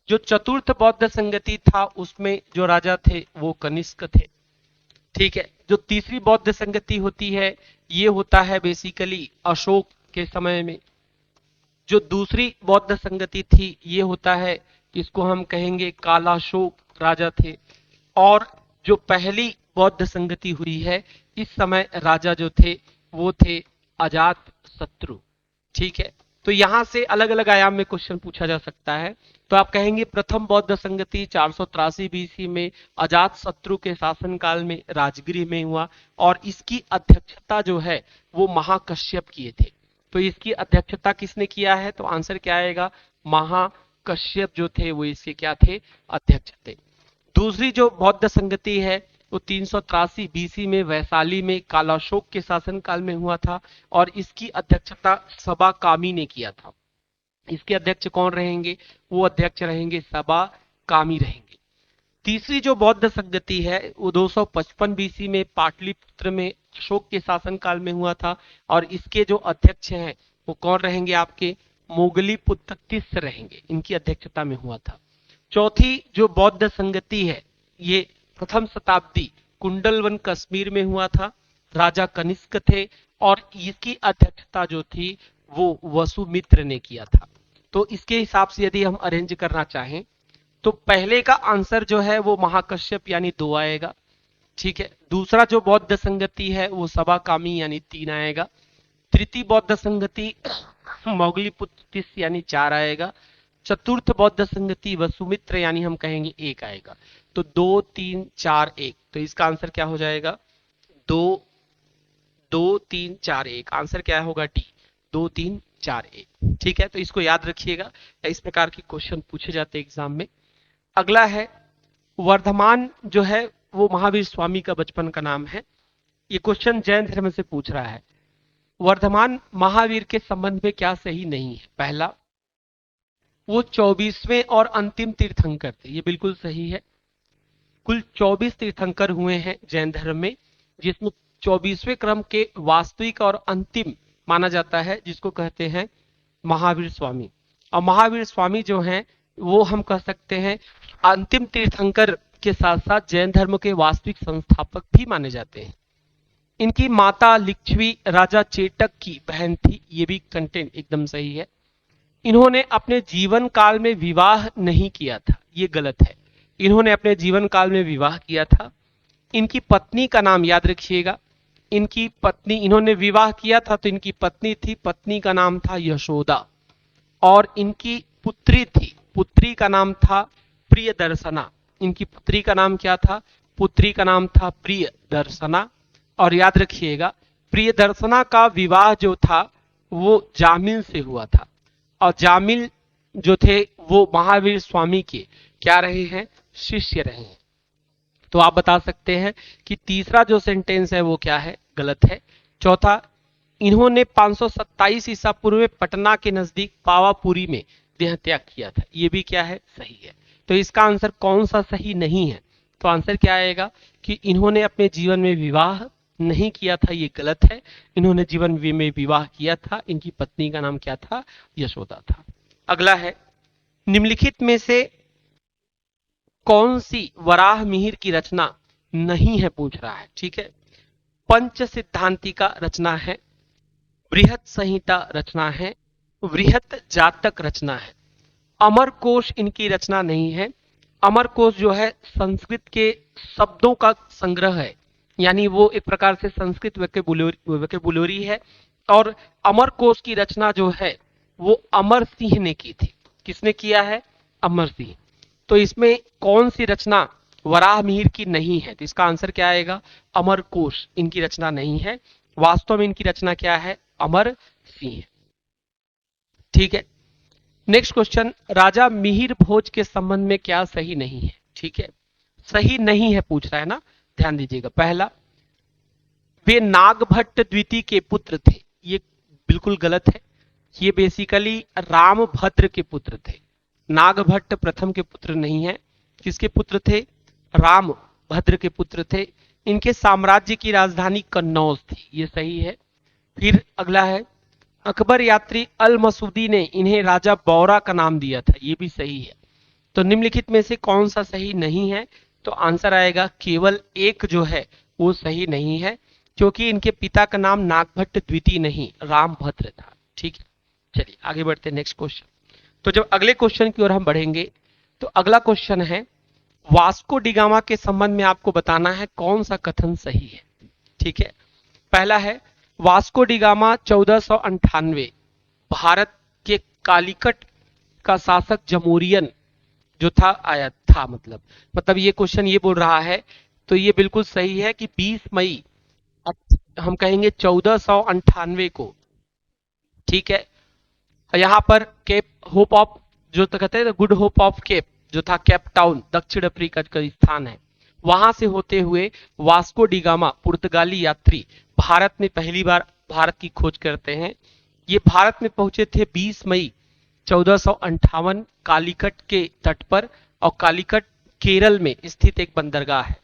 जो चतुर्थ बौद्ध संगति था उसमें जो राजा थे वो कनिष्क थे। ठीक है, जो तीसरी बौद्ध संगति होती है ये होता है बेसिकली अशोक के समय में। जो दूसरी बौद्ध संगति थी ये होता है, इसको हम कहेंगे कालाशोक राजा थे। और जो पहली बौद्ध संगति हुई है इस समय राजा जो थे वो थे अजात शत्रु। ठीक है, तो यहां से अलग अलग आयाम में क्वेश्चन पूछा जा सकता है। तो आप कहेंगे प्रथम बौद्ध संगति 483 बीसी में अजात शत्रु के शासनकाल में राजगृह में हुआ, और इसकी अध्यक्षता जो है वो महाकश्यप किए थे। तो इसकी अध्यक्षता किसने किया है, तो आंसर क्या आएगा, महाकश्यप जो थे वो इसके क्या थे, अध्यक्ष थे। दूसरी जो बौद्ध संगति है वो 383 बीसी में वैशाली में कालाशोक के शासनकाल में हुआ था, और इसकी अध्यक्षता सबा कामी ने किया था। इसके अध्यक्ष कौन रहेंगे, वो अध्यक्ष रहेंगे सबा कामी रहेंगे। तीसरी जो बौद्ध संगति है वो 255 बीसी में पाटलिपुत्र में अशोक के शासनकाल में हुआ था, और इसके जो अध्यक्ष हैं वो कौन रहेंगे, आपके मोगलीपुत्र तिस्स रहेंगे, इनकी अध्यक्षता में हुआ था। चौथी जो बौद्ध संगति है ये प्रथम शताब्दी कुंडलवन कश्मीर में हुआ था, राजा कनिष्क थे, और इसकी अध्यक्षता जो थी वो वसुमित्र ने किया था। तो इसके हिसाब से यदि हम अरेंज करना चाहें तो पहले का आंसर जो है वो महाकश्यप यानी 2 आएगा। ठीक है, दूसरा जो बौद्ध संगति है वो सबा कामी यानी 3 आएगा। तृतीय बौद्ध संगति मोगलीपुत्र तिस्स यानी 4 आएगा। चतुर्थ बौद्ध संगति वसुमित्र यानी हम कहेंगे 1 आएगा। तो 2 3 4 1, तो इसका आंसर क्या हो जाएगा, 2 2 3 4 1। आंसर क्या होगा, डी, 2 3 4 1। ठीक है, तो इसको याद रखिएगा, इस प्रकार के क्वेश्चन पूछे जाते हैं एग्जाम में। अगला है वर्धमान जो है वो महावीर स्वामी का बचपन का नाम है। ये क्वेश्चन जैन धर्म से पूछ रहा है। वर्धमान महावीर के संबंध में क्या सही नहीं है। पहला, वो 24वें और अंतिम तीर्थंकर थे, ये बिल्कुल सही है। कुल 24 तीर्थंकर हुए हैं जैन धर्म में, जिसमें 24वें क्रम के वास्तविक और अंतिम माना जाता है जिसको कहते हैं महावीर स्वामी। और महावीर स्वामी जो हैं वो हम कह सकते हैं अंतिम तीर्थंकर के साथ साथ जैन धर्म के वास्तविक संस्थापक भी माने जाते हैं। इनकी माता लिच्छवी राजा चेटक की बहन थी, ये भी कंटेंट एकदम सही है। इन्होंने अपने जीवन काल में विवाह नहीं किया था, ये गलत है। इन्होंने अपने जीवन काल में विवाह किया था। इनकी पत्नी का नाम याद रखिएगा, इनकी पत्नी, इन्होंने विवाह किया था तो इनकी पत्नी थी, पत्नी का नाम था यशोदा। और इनकी पुत्री थी, पुत्री का नाम था प्रियदर्शना। इनकी पुत्री का नाम क्या था, पुत्री का नाम था प्रियदर्शना। और याद रखिएगा प्रियदर्शना का विवाह जो था वो जामिल से हुआ था, और जामिल जो थे वो महावीर स्वामी के क्या रहे हैं, शिष्य रहे हैं। तो आप बता सकते हैं कि तीसरा जो सेंटेंस है वो क्या है, गलत है। चौथा, इन्होंने 527 ईसा पूर्व में पटना के नजदीक पावापुरी में देह त्याग किया था, ये भी क्या है, सही है। तो इसका आंसर कौन सा सही नहीं है, तो आंसर क्या आएगा कि इन्होंने अपने जीवन में विवाह नहीं किया था, ये गलत है। इन्होंने जीवन में विवाह किया था, इनकी पत्नी का नाम क्या था, यशोदा था। अगला है, निम्नलिखित में से कौन सी वराह मिहिर की रचना नहीं है, पूछ रहा है। ठीक है, पंच सिद्धांति का रचना है, बृहत संहिता रचना है, वृहत जातक रचना है। अमर कोश इनकी रचना नहीं है। अमर कोश जो है संस्कृत के शब्दों का संग्रह है, यानी वो एक प्रकार से संस्कृत वोकेबुलरी है। और अमर कोश की रचना जो है वो अमर सिंह ने की थी। किसने किया है, अमर सिंह। तो इसमें कौन सी रचना वराह मिहिर की नहीं है, तो इसका आंसर क्या आएगा, अमर कोश इनकी रचना नहीं है। वास्तव में इनकी रचना क्या है, अमर सिंह। ठीक है, नेक्स्ट क्वेश्चन, राजा मिहिर भोज के संबंध में क्या सही नहीं है। ठीक है, सही नहीं है पूछ रहा है ना, ध्यान दीजिएगा। पहला, वे नागभट्ट द्वितीय के पुत्र थे, ये बिल्कुल गलत है। ये बेसिकली रामभद्र के पुत्र थे, नागभट्ट प्रथम के पुत्र नहीं है। किसके पुत्र थे, रामभद्र के पुत्र थे। इनके साम्राज्य की राजधानी कन्नौज थी, ये सही है। फिर अगला है, अकबर यात्री अल मसूदी ने इन्हें राजा बौरा का नाम दिया था, ये भी सही है। तो निम्नलिखित में से कौन सा सही नहीं है, तो आंसर आएगा केवल एक जो है वो सही नहीं है, क्योंकि इनके पिता का नाम नागभट्ट द्वितीय नहीं रामभद्र था। ठीक है, चलिए आगे बढ़ते हैं नेक्स्ट क्वेश्चन। तो जब अगले क्वेश्चन की ओर हम बढ़ेंगे, तो अगला क्वेश्चन है, वास्को डिगामा के संबंध में आपको बताना है कौन सा कथन सही है। ठीक है, पहला है, वास्को डिगामा 1498 भारत के कालीकट का शासक जमोरियन जो था आया था, मतलब ये क्वेश्चन ये बोल रहा है, तो ये बिल्कुल सही है कि 20 मई हम कहेंगे 1498 को, ठीक है, यहां पर केप होप ऑफ जो तो कहते हैं गुड होप ऑफ केप जो था केप टाउन दक्षिण अफ्रीका का स्थान है, वहां से होते हुए वास्को डिगामा पुर्तगाली यात्री भारत में पहली बार भारत की खोज करते हैं। ये भारत में पहुंचे थे 20 मई 1458 कालीकट के तट पर, और कालीकट केरल में स्थित एक बंदरगाह है।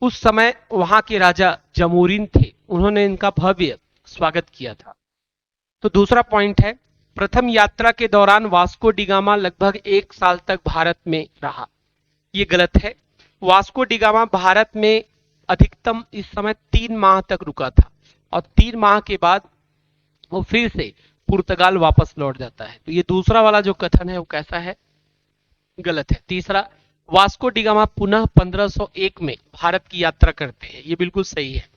उस समय वहां के राजा जमोरिन थे, उन्होंने इनका भव्य स्वागत किया था। तो दूसरा पॉइंट है, प्रथम यात्रा के दौरान वास्को डिगामा लगभग 1 साल तक भारत में रहा, ये गलत है। वास्को डिगामा भारत में अधिकतम इस समय 3 माह तक रुका था, और 3 माह के बाद वो फिर से पुर्तगाल वापस लौट जाता है। तो ये दूसरा वाला जो कथन है वो कैसा है, गलत है। तीसरा, वास्को डिगामा पुनः 1501 में भारत की यात्रा करते हैं, ये बिल्कुल सही है।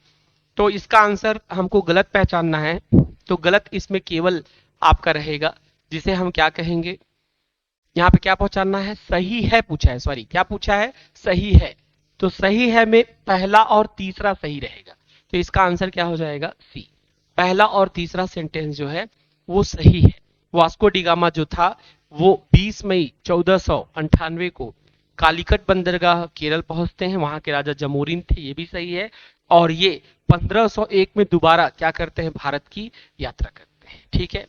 तो इसका आंसर हमको गलत पहचानना है, तो गलत इसमें केवल आपका रहेगा, जिसे हम क्या कहेंगे, यहाँ पे क्या पहचानना है, सही है पूछा है, सॉरी क्या पूछा है, सही है। तो सही है में पहला और तीसरा सही रहेगा, तो इसका आंसर क्या हो जाएगा, सी। पहला और तीसरा सेंटेंस जो है वो सही है। वास्को डिगामा जो था वो 20 मई 1498 को कालीकट बंदरगाह केरल पहुंचते हैं, वहां के राजा जमोरिन थे, ये भी सही है। और ये 1501 में दोबारा क्या करते हैं, भारत की यात्रा करते हैं। ठीक है,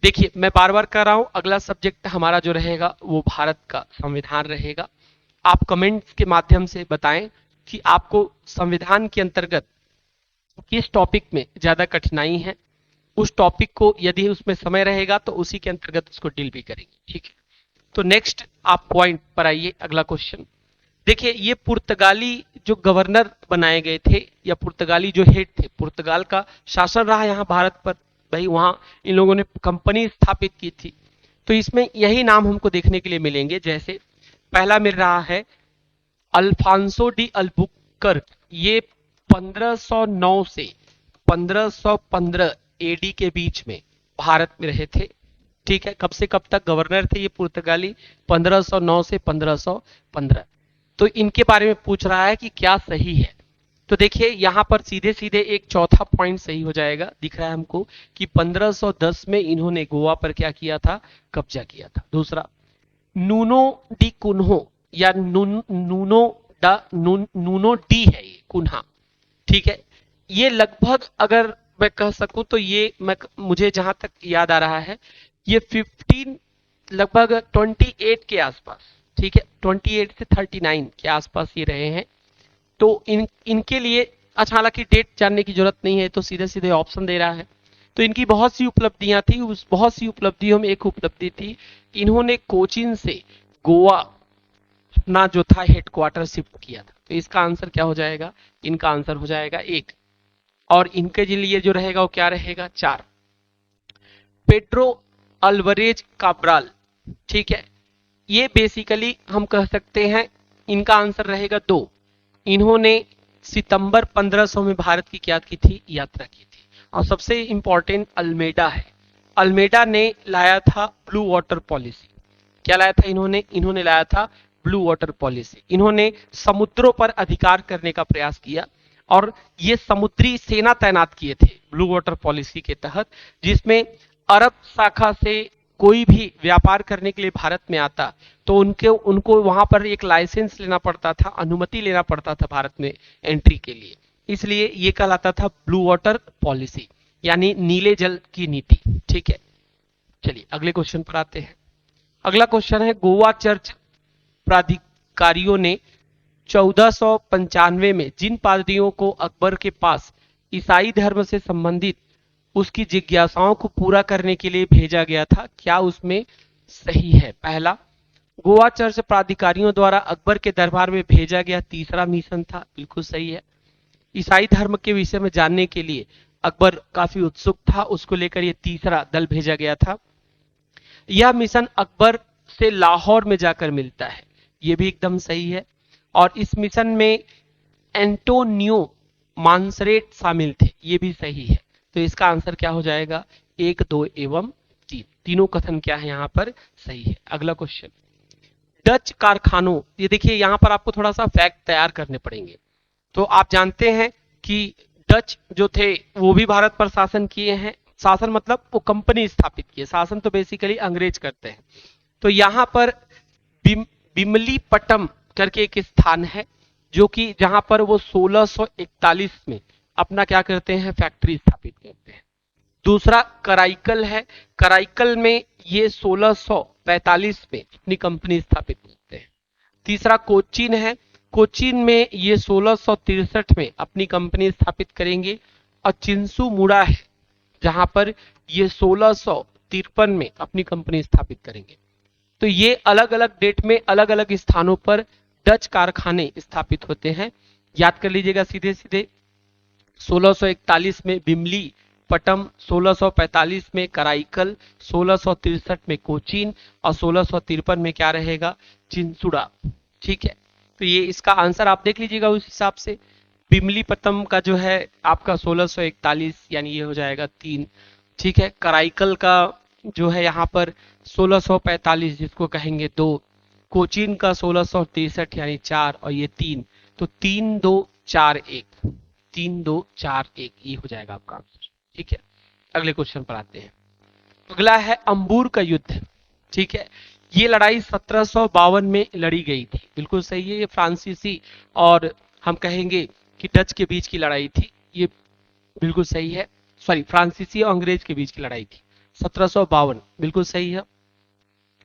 देखिए मैं बार बार कर रहा हूं, अगला सब्जेक्ट हमारा जो रहेगा वो भारत का संविधान रहेगा। आप कमेंट्स के माध्यम से बताएं कि आपको संविधान के अंतर्गत किस टॉपिक में ज्यादा कठिनाई है, उस टॉपिक को यदि उसमें समय रहेगा तो उसी के अंतर्गत उसको डील भी करेंगे। ठीक है, तो नेक्स्ट आप पॉइंट पर आइए, अगला क्वेश्चन देखिए। ये पुर्तगाली जो गवर्नर बनाए गए थे या पुर्तगाली जो हेड थे, पुर्तगाल का शासन रहा यहाँ भारत पर, भाई वहां इन लोगों ने कंपनी स्थापित की थी। तो इसमें यही नाम हमको देखने के लिए मिलेंगे, जैसे पहला मिल रहा है अल्फांसो डी अल्बुकर्क, ये 1509 से 1515 एडी के बीच में भारत में रहे थे। ठीक है, कब से कब तक गवर्नर थे ये पुर्तगाली, 1509 से 1515। तो इनके बारे में पूछ रहा है कि क्या सही है। तो देखिए यहां पर सीधे सीधे एक चौथा पॉइंट सही हो जाएगा, दिख रहा है हमको कि 1510 में इन्होंने गोवा पर क्या किया था, कब्जा किया था। दूसरा, नूनो डी कुन्हो या नूनो नूनो डी है ये कुन्हा, ठीक है। ये लगभग अगर मैं कह सकूं तो ये मुझे जहां तक याद आ रहा है ये 15 लगभग 28 के आसपास, ठीक है, 28 से 39 के आसपास ये रहे हैं। तो इनके लिए अच्छा, हालांकि डेट जानने की जरूरत नहीं है, तो सीधे सीधे ऑप्शन दे रहा है। तो इनकी बहुत सी उपलब्धियां थी, उस बहुत सी उपलब्धियों में एक उपलब्धि थी, इन्होंने कोचीन से गोवा अपना जो था हेडक्वार्टर शिफ्ट किया था। तो इसका आंसर क्या हो जाएगा, इनका आंसर हो जाएगा 1, और इनके लिए जो रहेगा वो क्या रहेगा 4। पेड्रो अल्वरेज काब्राल, ठीक है, ये बेसिकली हम कह सकते हैं इनका आंसर रहेगा 2। इन्होंने सितंबर 1500 में भारत की क्या की थी, यात्रा की थी। और सबसे इंपॉर्टेंट अल्मेडा है, अल्मेडा ने लाया था ब्लू वाटर पॉलिसी। क्या लाया था इन्होंने लाया था ब्लू वाटर पॉलिसी। इन्होंने समुद्रों पर अधिकार करने का प्रयास किया और ये समुद्री सेना तैनात किए थे ब्लू वाटर पॉलिसी के तहत, जिसमें अरब शाखा से कोई भी व्यापार करने के लिए भारत में आता तो उनको वहां पर एक लाइसेंस लेना पड़ता था, अनुमति लेना पड़ता था भारत में एंट्री के लिए। इसलिए ये कहलाता था ब्लू वाटर पॉलिसी, यानी नीले जल की नीति, ठीक है। चलिए अगले क्वेश्चन पर आते हैं। अगला क्वेश्चन है, गोवा चर्च प्राधिकारियों ने 1495 में जिन पादरियों को अकबर के पास ईसाई धर्म से संबंधित उसकी जिज्ञासाओं को पूरा करने के लिए भेजा गया था, क्या उसमें सही है। पहला, गोवा चर्च प्राधिकारियों द्वारा अकबर के दरबार में भेजा गया तीसरा मिशन था, बिल्कुल सही है। ईसाई धर्म के विषय में जानने के लिए अकबर काफी उत्सुक था, उसको लेकर यह तीसरा दल भेजा गया था। यह मिशन अकबर से लाहौर में जाकर मिलता है, यह भी एकदम सही है। और इस मिशन में एंटोनियो मांसरेट शामिल थे, यह भी सही है। तो इसका आंसर क्या हो जाएगा, 1, 2 एवं 3, तीनों कथन क्या है यहाँ पर सही है। अगला क्वेश्चन, डच कारखानों, ये देखिए यहाँ पर आपको थोड़ा सा फैक्ट तैयार करने पड़ेंगे। तो आप जानते हैं कि डच जो थे वो भी भारत पर शासन किए हैं, शासन मतलब वो कंपनी स्थापित किए, शासन तो बेसिकली अंग्रेज करते हैं। तो यहाँ पर बिमलीपट्टम करके एक स्थान है जो कि जहां पर वो 1641 में अपना क्या करते हैं, फैक्ट्री स्थापित करते हैं। दूसरा कराईकल है, कराईकल में ये 1645 में अपनी कंपनी स्थापित करते हैं। तीसरा कोचीन है, कोचीन में ये 1663 में अपनी कंपनी स्थापित करेंगे। और चिंसुमुड़ा है जहां पर ये 1653 में अपनी कंपनी स्थापित करेंगे। तो ये अलग अलग डेट में अलग अलग स्थानों पर डच कारखाने स्थापित होते हैं, याद कर लीजिएगा सीधे सीधे। 1641 में बिमली पटम, 1645 में कराईकल, 1663 में कोचीन और 1653 में क्या रहेगा, चिंसुड़ा, ठीक है। तो ये इसका आंसर आप देख लीजिएगा उस हिसाब से। बिमलीपट्टम का जो है आपका 1641 यानी ये हो जाएगा 3, ठीक है। कराईकल का जो है यहाँ पर 1645 जिसको कहेंगे 2, कोचीन का 1663 यानी 4 और ये 3, तो 3 2 4 1, 3 2 4 1 ये हो जाएगा आपका आंसर, ठीक है। अगले क्वेश्चन पर आते हैं। अगला है अंबूर का युद्ध, ठीक है। ये लड़ाई 1752 में लड़ी गई थी, बिल्कुल सही है। ये फ्रांसीसी और हम कहेंगे कि डच के बीच की लड़ाई थी, ये बिल्कुल सही है। सॉरी, फ्रांसीसी और अंग्रेज के बीच की लड़ाई थी 1752, बिल्कुल सही है।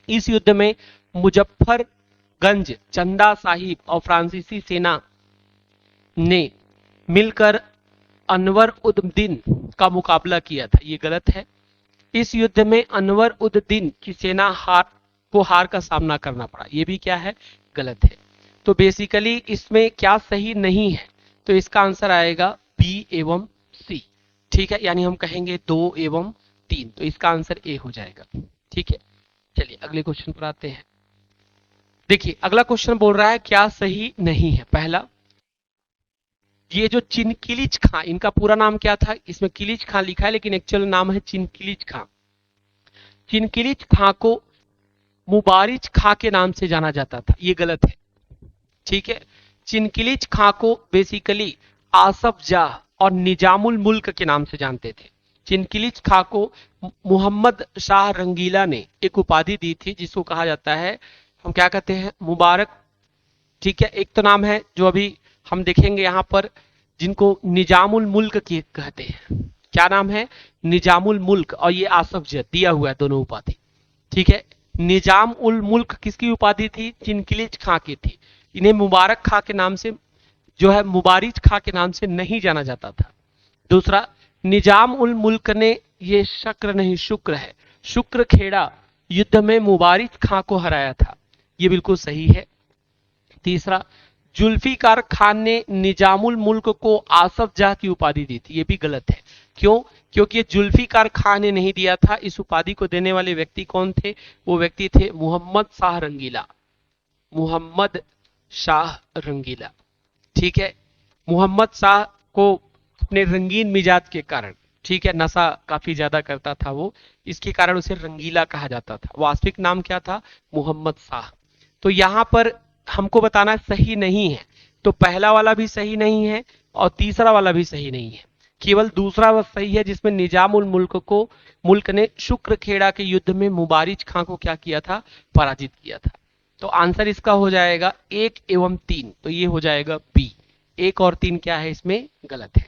इस युद्ध में मुजफ्फरगंज, चंदा साहिब और फ्रांसीसी सेना ने मिलकर अनवर उद दीन का मुकाबला किया था, ये गलत है। इस युद्ध में अनवर उद दीन की सेना हार का सामना करना पड़ा, ये भी क्या है, गलत है। तो बेसिकली इसमें क्या सही नहीं है, तो इसका आंसर आएगा बी एवं सी, ठीक है, यानी हम कहेंगे 2 एवं 3, तो इसका आंसर ए हो जाएगा, ठीक है। चलिए अगले क्वेश्चन पर आते हैं। देखिए अगला क्वेश्चन बोल रहा है क्या सही नहीं है। पहला, ये जो चिनकिलिच खां, इनका पूरा नाम क्या था, इसमें किलिच खां लिखा है लेकिन एक्चुअल नाम है चिनकिलिच खां। चिनकिलिच खां को मुबारिज खां के नाम से जाना जाता था, ये गलत है, ठीक है। चिनकिलिच खां को बेसिकली आसफ जाह और निजामुल मुल्क के नाम से जानते थे। चिनकिलिच खां को मोहम्मद शाह रंगीला ने एक उपाधि दी थी जिसको कहा जाता है, हम क्या कहते हैं, मुबारक ठीक है। एक तो नाम है जो अभी हम देखेंगे यहाँ पर, जिनको निजामुल मुल्क कहते हैं। क्या नाम है? निजामुल मुल्क। और ये आसफ जद दिया हुआ है दोनों उपाधि। ठीक है। निजाम उल मुल्क किसकी उपाधि थी? चिनकिलिच खां की थी। इन्हें मुबारक खां के नाम से जो है मुबारिज खां के नाम से नहीं जाना जाता था। दूसरा, निजाम उल मुल्क ने, ये शक्र नहीं शुक्र है, शुक्र खेड़ा युद्ध में मुबारिज खां को हराया था। ये बिल्कुल सही है। तीसरा, जुल्फिकार खान ने निजामुल मुल्क को आसफ जाह की उपाधि दी थी। ये भी गलत है। क्यों? क्योंकि ये जुल्फिकार खान ने नहीं दिया था। इस उपाधि को देने वाले व्यक्ति कौन थे? वो व्यक्ति थे मोहम्मद शाह रंगीला। मोहम्मद शाह रंगीला। ठीक है। मोहम्मद शाह को अपने रंगीन मिजाज के कारण, ठीक है, नशा काफी ज्यादा करता था वो, इसके कारण उसे रंगीला कहा जाता था। वास्तविक नाम क्या था? मोहम्मद शाह। तो यहां पर हमको बताना सही नहीं है। तो पहला वाला भी सही नहीं है और तीसरा वाला भी सही नहीं है। केवल दूसरा वह सही है, जिसमें निजामुल मुल्क ने शुक्र खेड़ा के युद्ध में मुबारिज खां को क्या किया था? पराजित किया था। तो आंसर इसका हो जाएगा 1 एवं 3। तो ये हो जाएगा बी। 1 और 3 क्या है? इसमें गलत है।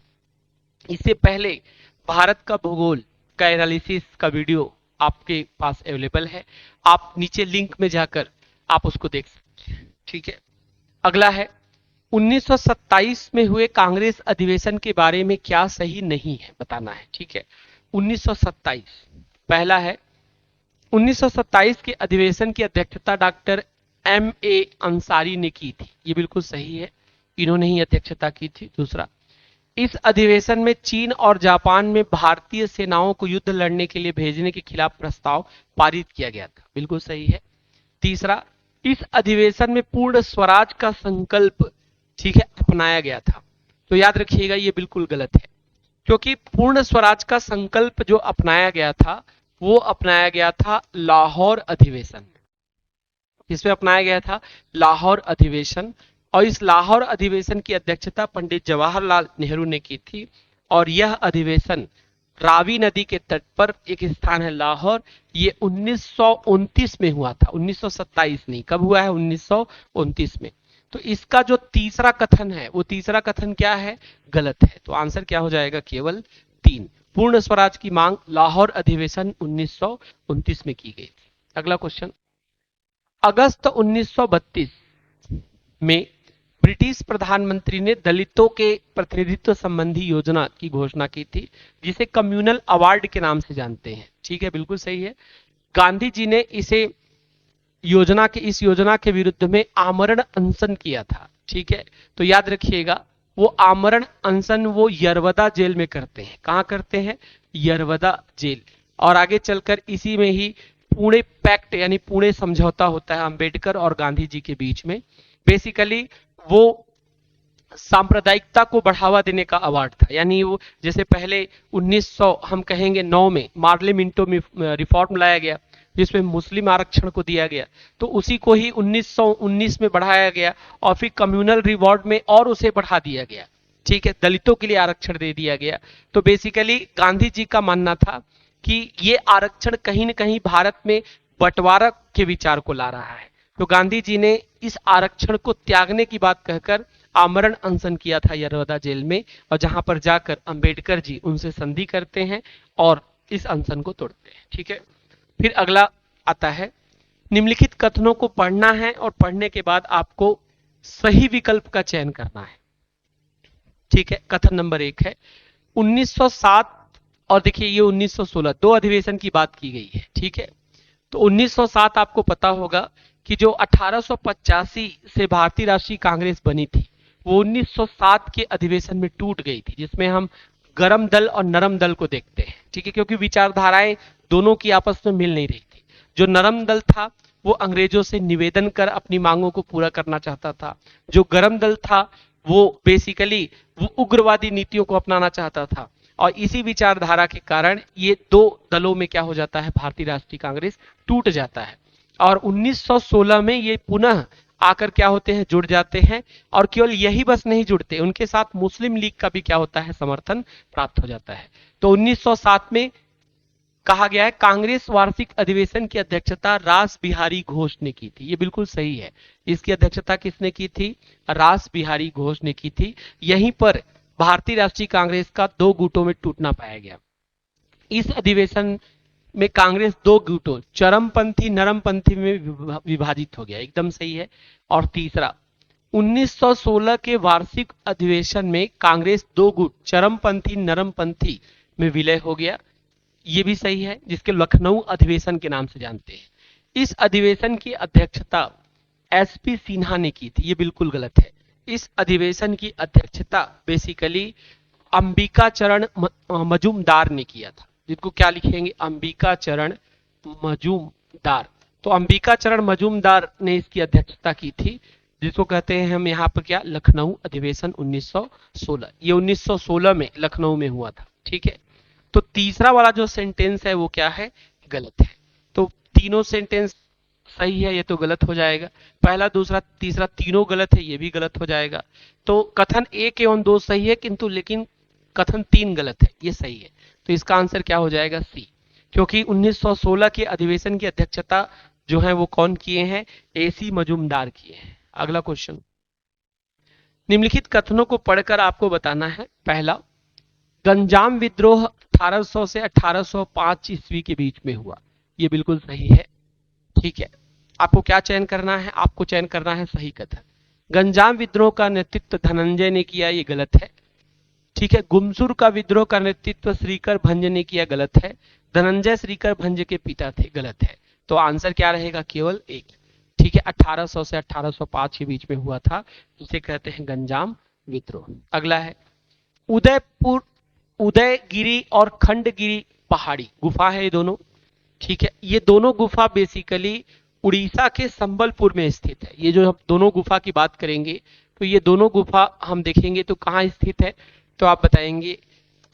इससे पहले भारत का भूगोल का एनालिसिस का वीडियो आपके पास अवेलेबल है। आप नीचे लिंक में जाकर आप उसको देख सकते हैं। ठीक है। अगला है, 1927 में हुए कांग्रेस अधिवेशन के बारे में क्या सही नहीं है बताना है। ठीक है। 1927 पहला है, 1927 के अधिवेशन की अध्यक्षता डॉक्टर M.A. अंसारी ने की थी। ये बिल्कुल सही है, इन्होंने ही अध्यक्षता की थी। दूसरा, इस अधिवेशन में चीन और जापान में भारतीय सेनाओं को युद्ध लड़ने के लिए भेजने के खिलाफ प्रस्ताव पारित किया गया था। बिल्कुल सही है। तीसरा, इस अधिवेशन में पूर्ण स्वराज का संकल्प, ठीक है, अपनाया गया था। तो याद रखिएगा ये बिल्कुल गलत है, क्योंकि पूर्ण स्वराज का संकल्प जो अपनाया गया था वो अपनाया गया था लाहौर अधिवेशन में। इसमें अपनाया गया था लाहौर अधिवेशन, और इस लाहौर अधिवेशन की अध्यक्षता पंडित जवाहरलाल नेहरू ने की थी। और यह अधिवेशन रावी नदी के तट पर एक स्थान है लाहौर, ये 1929 में हुआ था। 1927 नहीं, कब हुआ है? 1929 में। तो इसका जो तीसरा कथन है वो तीसरा कथन क्या है? गलत है। तो आंसर क्या हो जाएगा? केवल 3। पूर्ण स्वराज की मांग लाहौर अधिवेशन 1929 में की गई थी। अगला क्वेश्चन, अगस्त 1932 में ब्रिटिश प्रधानमंत्री ने दलितों के प्रतिनिधित्व संबंधी योजना की घोषणा की थी, जिसे कम्युनल अवार्ड के नाम से जानते हैं। ठीक है, बिल्कुल सही है। गांधी जी ने इस योजना के विरुद्ध में आमरण अनशन किया था। ठीक है। तो याद रखिएगा, वो आमरण अनशन वो यरवदा जेल में करते हैं। कहां करते हैं? यरवदा जेल। और आगे चलकर इसी में ही पुणे पैक्ट यानी पुणे समझौता होता है अंबेडकर और गांधी जी के बीच में। बेसिकली वो सांप्रदायिकता को बढ़ावा देने का अवार्ड था। यानी वो जैसे पहले 1900 हम कहेंगे 9 में मार्ले मिंटो में रिफॉर्म लाया गया, जिसमें मुस्लिम आरक्षण को दिया गया, तो उसी को ही 1919 में बढ़ाया गया और फिर कम्युनल रिवॉर्ड में और उसे बढ़ा दिया गया। ठीक है, दलितों के लिए आरक्षण दे दिया गया। तो बेसिकली गांधी जी का मानना था कि ये आरक्षण कहीं न कहीं भारत में बंटवारा के विचार को ला रहा है। तो गांधी जी ने इस आरक्षण को त्यागने की बात कहकर आमरण अनशन किया था यरवदा जेल में, और जहां पर जाकर अंबेडकर जी उनसे संधि करते हैं और इस अनशन को तोड़ते हैं। ठीक है। फिर अगला आता है, निम्नलिखित कथनों को पढ़ना है और पढ़ने के बाद आपको सही विकल्प का चयन करना है। ठीक है। कथन नंबर 1 है, 1907 और देखिए ये 1916 दो अधिवेशन की बात की गई है। ठीक है। तो 1907 आपको पता होगा कि जो 1885 से भारतीय राष्ट्रीय कांग्रेस बनी थी वो 1907 के अधिवेशन में टूट गई थी, जिसमें हम गरम दल और नरम दल को देखते हैं। ठीक है, क्योंकि विचारधाराएं दोनों की आपस में मिल नहीं रही थी। जो नरम दल था वो अंग्रेजों से निवेदन कर अपनी मांगों को पूरा करना चाहता था। जो गरम दल था वो बेसिकली वो उग्रवादी नीतियों को अपनाना चाहता था। और इसी विचारधारा के कारण ये दो दलों में क्या हो जाता है, भारतीय राष्ट्रीय कांग्रेस टूट जाता है। और 1916 में ये पुनः आकर क्या होते हैं, जुड़ जाते हैं। और केवल यही बस नहीं जुड़ते, उनके साथ मुस्लिम लीग का भी क्या होता है, समर्थन प्राप्त हो जाता है। तो 1907 में कहा गया है कांग्रेस वार्षिक अधिवेशन की अध्यक्षता रास बिहारी घोष ने की थी। ये बिल्कुल सही है। इसकी अध्यक्षता किसने की थी? रास बिहारी घोष ने की थी। यहीं पर भारतीय राष्ट्रीय कांग्रेस का दो गुटों में टूटना पाया गया। इस अधिवेशन में कांग्रेस दो गुटों चरमपंथी नरमपंथी में विभाजित हो गया। एकदम सही है। और तीसरा 1916 के वार्षिक अधिवेशन में कांग्रेस दो गुट चरमपंथी नरमपंथी में विलय हो गया। ये भी सही है, जिसके लखनऊ अधिवेशन के नाम से जानते हैं। इस अधिवेशन की अध्यक्षता एसपी सिन्हा ने की थी। ये बिल्कुल गलत है। इस अधिवेशन की अध्यक्षता बेसिकली अंबिका चरण मजूमदार ने किया था, जिनको क्या लिखेंगे? अंबिका चरण मजूमदार। तो अंबिका चरण मजूमदार ने इसकी अध्यक्षता की थी, जिसको कहते हैं हम यहाँ पर क्या? लखनऊ अधिवेशन 1916। ये 1916 में लखनऊ में हुआ था। ठीक है। तो तीसरा वाला जो सेंटेंस है वो क्या है? गलत है। तो तीनों सेंटेंस सही है, ये तो गलत हो जाएगा। पहला दूसरा तीसरा तीनों गलत है, ये भी गलत हो जाएगा। तो कथन 1 एवं 2 सही है, किंतु लेकिन कथन 3 गलत है, ये सही है। तो इसका आंसर क्या हो जाएगा? सी। क्योंकि 1916 के अधिवेशन की अध्यक्षता जो है वो कौन किए हैं? एसी मजूमदार किए हैं। अगला क्वेश्चन, निम्नलिखित कथनों को पढ़कर आपको बताना है। पहला, गंजाम विद्रोह 1800 से 1805 ईस्वी के बीच में हुआ। ये बिल्कुल सही है। ठीक है। आपको क्या चयन करना है? आपको चयन करना है सही कथन। गंजाम विद्रोह का नेतृत्व धनंजय ने किया, ये गलत है। ठीक है। गुमसुर का विद्रोह का नेतृत्व श्रीकर भंज ने किया, गलत है। धनंजय श्रीकर भंज के पिता थे, गलत है। तो आंसर क्या रहेगा? केवल एक। ठीक है। 1800 से 1805 के बीच में हुआ था, इसे कहते हैं गंजाम विद्रोह। अगला है उदयपुर, उदयगिरी और खंडगिरी पहाड़ी गुफा है ये दोनों। ठीक है। ये दोनों गुफा बेसिकली उड़ीसा के संबलपुर में स्थित है। ये जो हम दोनों गुफा की बात करेंगे तो ये दोनों गुफा हम देखेंगे तो कहाँ स्थित है? तो आप बताएंगे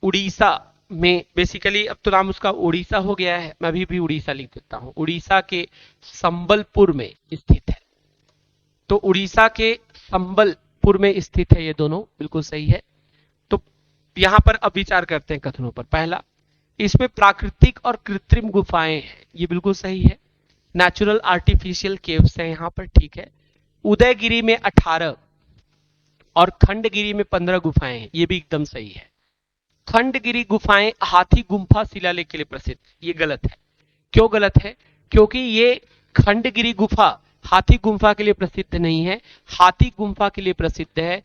उड़ीसा में। बेसिकली अब तो नाम उसका उड़ीसा हो गया है, मैं अभी भी उड़ीसा लिख देता हूँ। उड़ीसा के संबलपुर में स्थित है। तो उड़ीसा के संबलपुर में स्थित है ये दोनों, बिल्कुल सही है। तो यहां पर अब विचार करते हैं कथनों पर। पहला, इसमें प्राकृतिक और कृत्रिम गुफाएं हैं, ये बिल्कुल सही है। नेचुरल आर्टिफिशियल केव्स है यहाँ पर। ठीक है। उदयगिरी में 18 और खंडगिरी में 15 गुफाएं हैं, ये भी एकदम सही है। खंडगिरी गुफाएं हाथी गुम्फा शिलालेख के लिए प्रसिद्ध, ये गलत है। क्यों गलत है? क्योंकि ये खंडगिरी गुफा हाथी गुम्फा के लिए प्रसिद्ध नहीं है। हाथी गुम्फा के लिए प्रसिद्ध है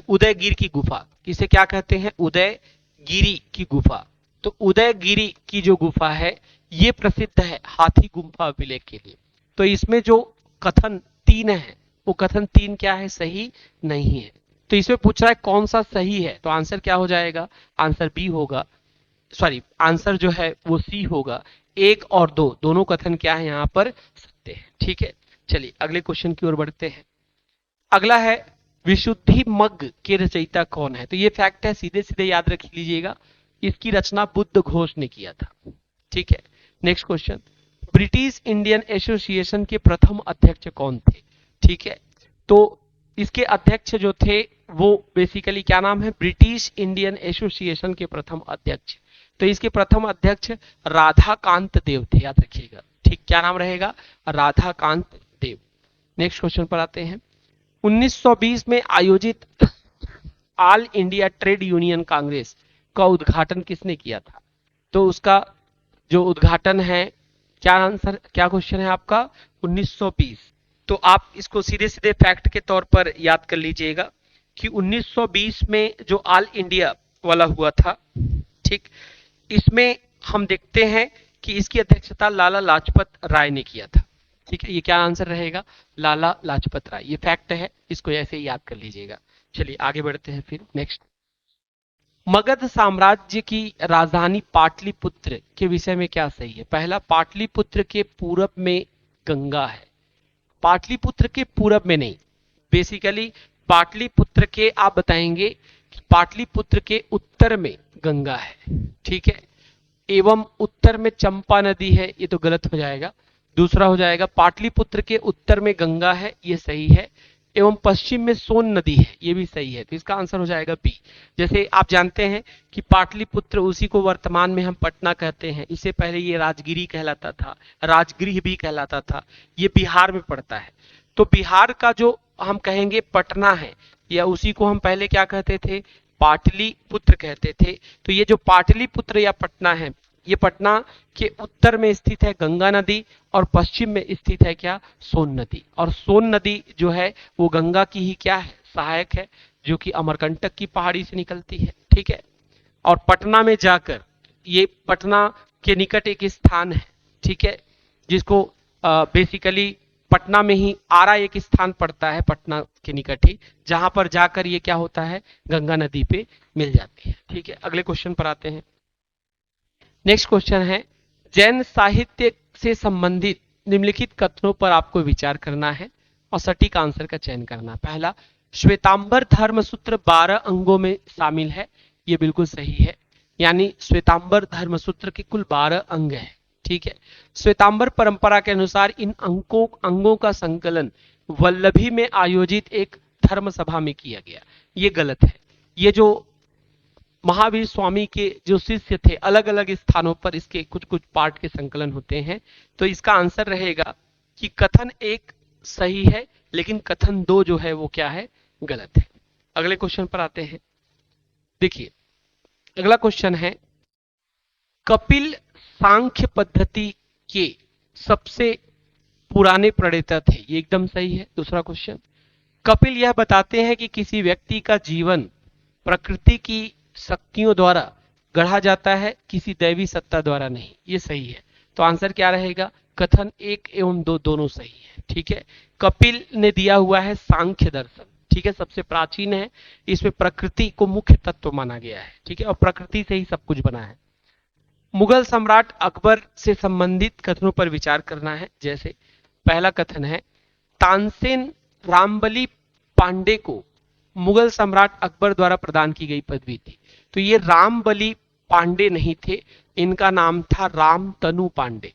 उदयगिरी की गुफा। किसे क्या कहते हैं? उदयगिरी की गुफा। तो उदयगिरी की जो गुफा है ये प्रसिद्ध है हाथी गुम्फा अभिलेख के लिए। तो इसमें जो कथन 3 है वो कथन 3 क्या है? सही नहीं है। तो इसमें पूछ रहा है कौन सा सही है, तो आंसर क्या हो जाएगा? आंसर बी होगा। आंसर जो है वो सी होगा। 1 और 2 दोनों कथन क्या है यहाँ पर? सत्य है। ठीक है। चलिए अगले क्वेश्चन की ओर बढ़ते हैं। अगला है विशुद्धि मग्ग के रचयिता कौन है? तो ये फैक्ट है, सीधे सीधे याद रख लीजिएगा। इसकी रचना बुद्ध घोष ने किया था। ठीक है। Next question, British Indian association के प्रथम अध्यक्ष कौन थे? ठीक है। तो इसके अध्यक्ष जो थे वो बेसिकली क्या नाम है? ब्रिटिश इंडियन एसोसिएशन के प्रथम अध्यक्ष। तो इसके प्रथम अध्यक्ष राधाकांत देव थे, याद रखिएगा। ठीक, क्या नाम रहेगा? राधाकांत देव। नेक्स्ट क्वेश्चन पर आते हैं। 1920 में आयोजित all India trade union Congress का उद्घाटन किसने किया था? तो उसका जो उद्घाटन है, क्या आंसर, क्या क्वेश्चन है आपका? 1920। तो आप इसको सीधे सीधे फैक्ट के तौर पर याद कर लीजिएगा कि 1920 में जो ऑल इंडिया वाला हुआ था, ठीक, इसमें हम देखते हैं कि इसकी अध्यक्षता लाला लाजपत राय ने किया था। ठीक है। ये क्या आंसर रहेगा? लाला लाजपत राय। ये फैक्ट है, इसको ऐसे ही याद कर लीजिएगा। चलिए आगे बढ़ते हैं फिर। नेक्स्ट, मगध साम्राज्य की राजधानी पाटलिपुत्र के विषय में क्या सही है? पहला, पाटलिपुत्र के पूरब में गंगा है। पाटलिपुत्र के पूरब में नहीं, बेसिकली पाटलिपुत्र के आप बताएंगे कि पाटलिपुत्र के उत्तर में गंगा है। ठीक है। एवं उत्तर में चंपा नदी है, ये तो गलत हो जाएगा। दूसरा हो जाएगा पाटलिपुत्र के उत्तर में गंगा है, ये सही है। एवं पश्चिम में सोन नदी है, ये भी सही है। तो इसका आंसर हो जाएगा बी। जैसे आप जानते हैं कि पाटलिपुत्र, उसी को वर्तमान में हम पटना कहते हैं, इससे पहले ये राजगिरी कहलाता था, राजगृह भी कहलाता था, ये बिहार में पड़ता है। तो बिहार का जो हम कहेंगे पटना है, या उसी को हम पहले क्या कहते थे, पाटलिपुत्र कहते थे। तो ये जो पाटलिपुत्र या पटना है, ये पटना के उत्तर में स्थित है गंगा नदी, और पश्चिम में स्थित है क्या, सोन नदी। और सोन नदी जो है वो गंगा की ही क्या है, सहायक है, जो कि अमरकंटक की पहाड़ी से निकलती है। ठीक है, और पटना में जाकर, ये पटना के निकट एक स्थान है, ठीक है, जिसको बेसिकली पटना में ही आरा एक स्थान पड़ता है पटना के निकट ही, जहां पर जाकर ये क्या होता है, गंगा नदी पे मिल जाती है। ठीक है, अगले क्वेश्चन पर आते हैं। नेक्स्ट क्वेश्चन है, जैन साहित्य से संबंधित निम्नलिखित कथनों पर आपको विचार करना है और सटीक आंसर का चयन करना है। पहला, श्वेतांबर धर्मसूत्र 12 अंगों में शामिल है, ये बिल्कुल सही है, यानी श्वेतांबर धर्मसूत्र के कुल 12 अंग हैं। ठीक है, श्वेतांबर परंपरा के अनुसार इन अंगों का संकलन वल्लभी में आयोजित एक धर्म सभा में किया गया, ये गलत है। ये जो महावीर स्वामी के जो शिष्य थे, अलग अलग स्थानों पर इसके कुछ कुछ पार्ट के संकलन होते हैं। तो इसका आंसर रहेगा कि कथन 1 सही है, लेकिन कथन 2 जो है वो क्या है, गलत है। अगले क्वेश्चन पर आते हैं। देखिए, अगला क्वेश्चन है, कपिल सांख्य पद्धति के सबसे पुराने प्रणेता थे, ये एकदम सही है। दूसरा क्वेश्चन, कपिल यह बताते हैं कि किसी व्यक्ति का जीवन प्रकृति की शक्तियों द्वारा गढ़ा जाता है, किसी दैवी सत्ता द्वारा नहीं, ये सही है। तो आंसर क्या रहेगा, कथन 1 एवं 2 दोनों सही है। ठीक है, कपिल ने दिया हुआ है सांख्य दर्शन, ठीक है, सबसे प्राचीन है, इसमें प्रकृति को मुख्य तत्व माना गया है। ठीक है, और प्रकृति से ही सब कुछ बना है। मुगल सम्राट अकबर से संबंधित कथनों पर विचार करना है। जैसे पहला कथन है, तानसेन रामबली पांडे को मुगल सम्राट अकबर द्वारा प्रदान की गई पदवी थी। तो ये रामबली पांडे नहीं थे, इनका नाम था रामतनु पांडे।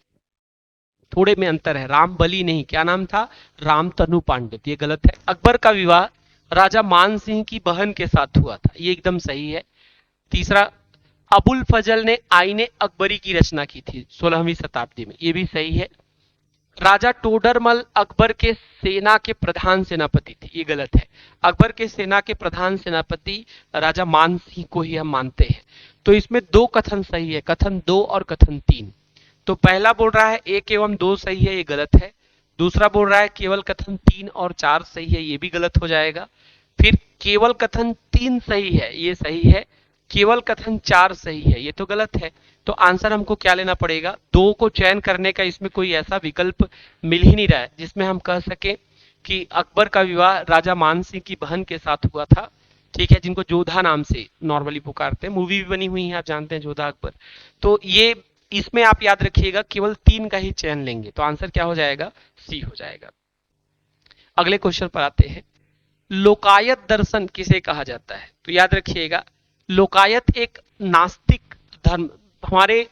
थोड़े में अंतर है, रामबली नहीं, क्या नाम था, रामतनु पांडे। तो ये गलत है। अकबर का विवाह राजा मान सिंह की बहन के साथ हुआ था, ये एकदम सही है। तीसरा, अबुल फजल ने आईने अकबरी की रचना की थी 16वीं शताब्दी में, ये भी सही है। राजा टोडरमल अकबर के सेना के प्रधान सेनापति थे, ये गलत है। अकबर के सेना के प्रधान सेनापति राजा मान सिंह को ही हम मानते हैं। तो इसमें 2 कथन सही है, कथन 2 और कथन 3। तो पहला बोल रहा है 1 एवं 2 सही है, ये गलत है। दूसरा बोल रहा है केवल कथन 3 और 4 सही है, ये भी गलत हो जाएगा। फिर केवल कथन 3 सही है, ये सही है। केवल कथन 4 सही है, ये तो गलत है। तो आंसर हमको क्या लेना पड़ेगा, 2 को चयन करने का इसमें कोई ऐसा विकल्प मिल ही नहीं रहा है जिसमें हम कह सके कि अकबर का विवाह राजा मान सिंह की बहन के साथ हुआ था, ठीक है, जिनको जोधा नाम से नॉर्मली पुकारते हैं, मूवी भी बनी हुई है, आप जानते हैं जोधा अकबर। तो ये इसमें आप याद रखिएगा केवल 3 का ही चयन लेंगे, तो आंसर क्या हो जाएगा, सी हो जाएगा। अगले क्वेश्चन पर आते हैं, लोकायत दर्शन किसे कहा जाता है। तो याद रखिएगा, लोकायत एक नास्तिक धर्म, हमारे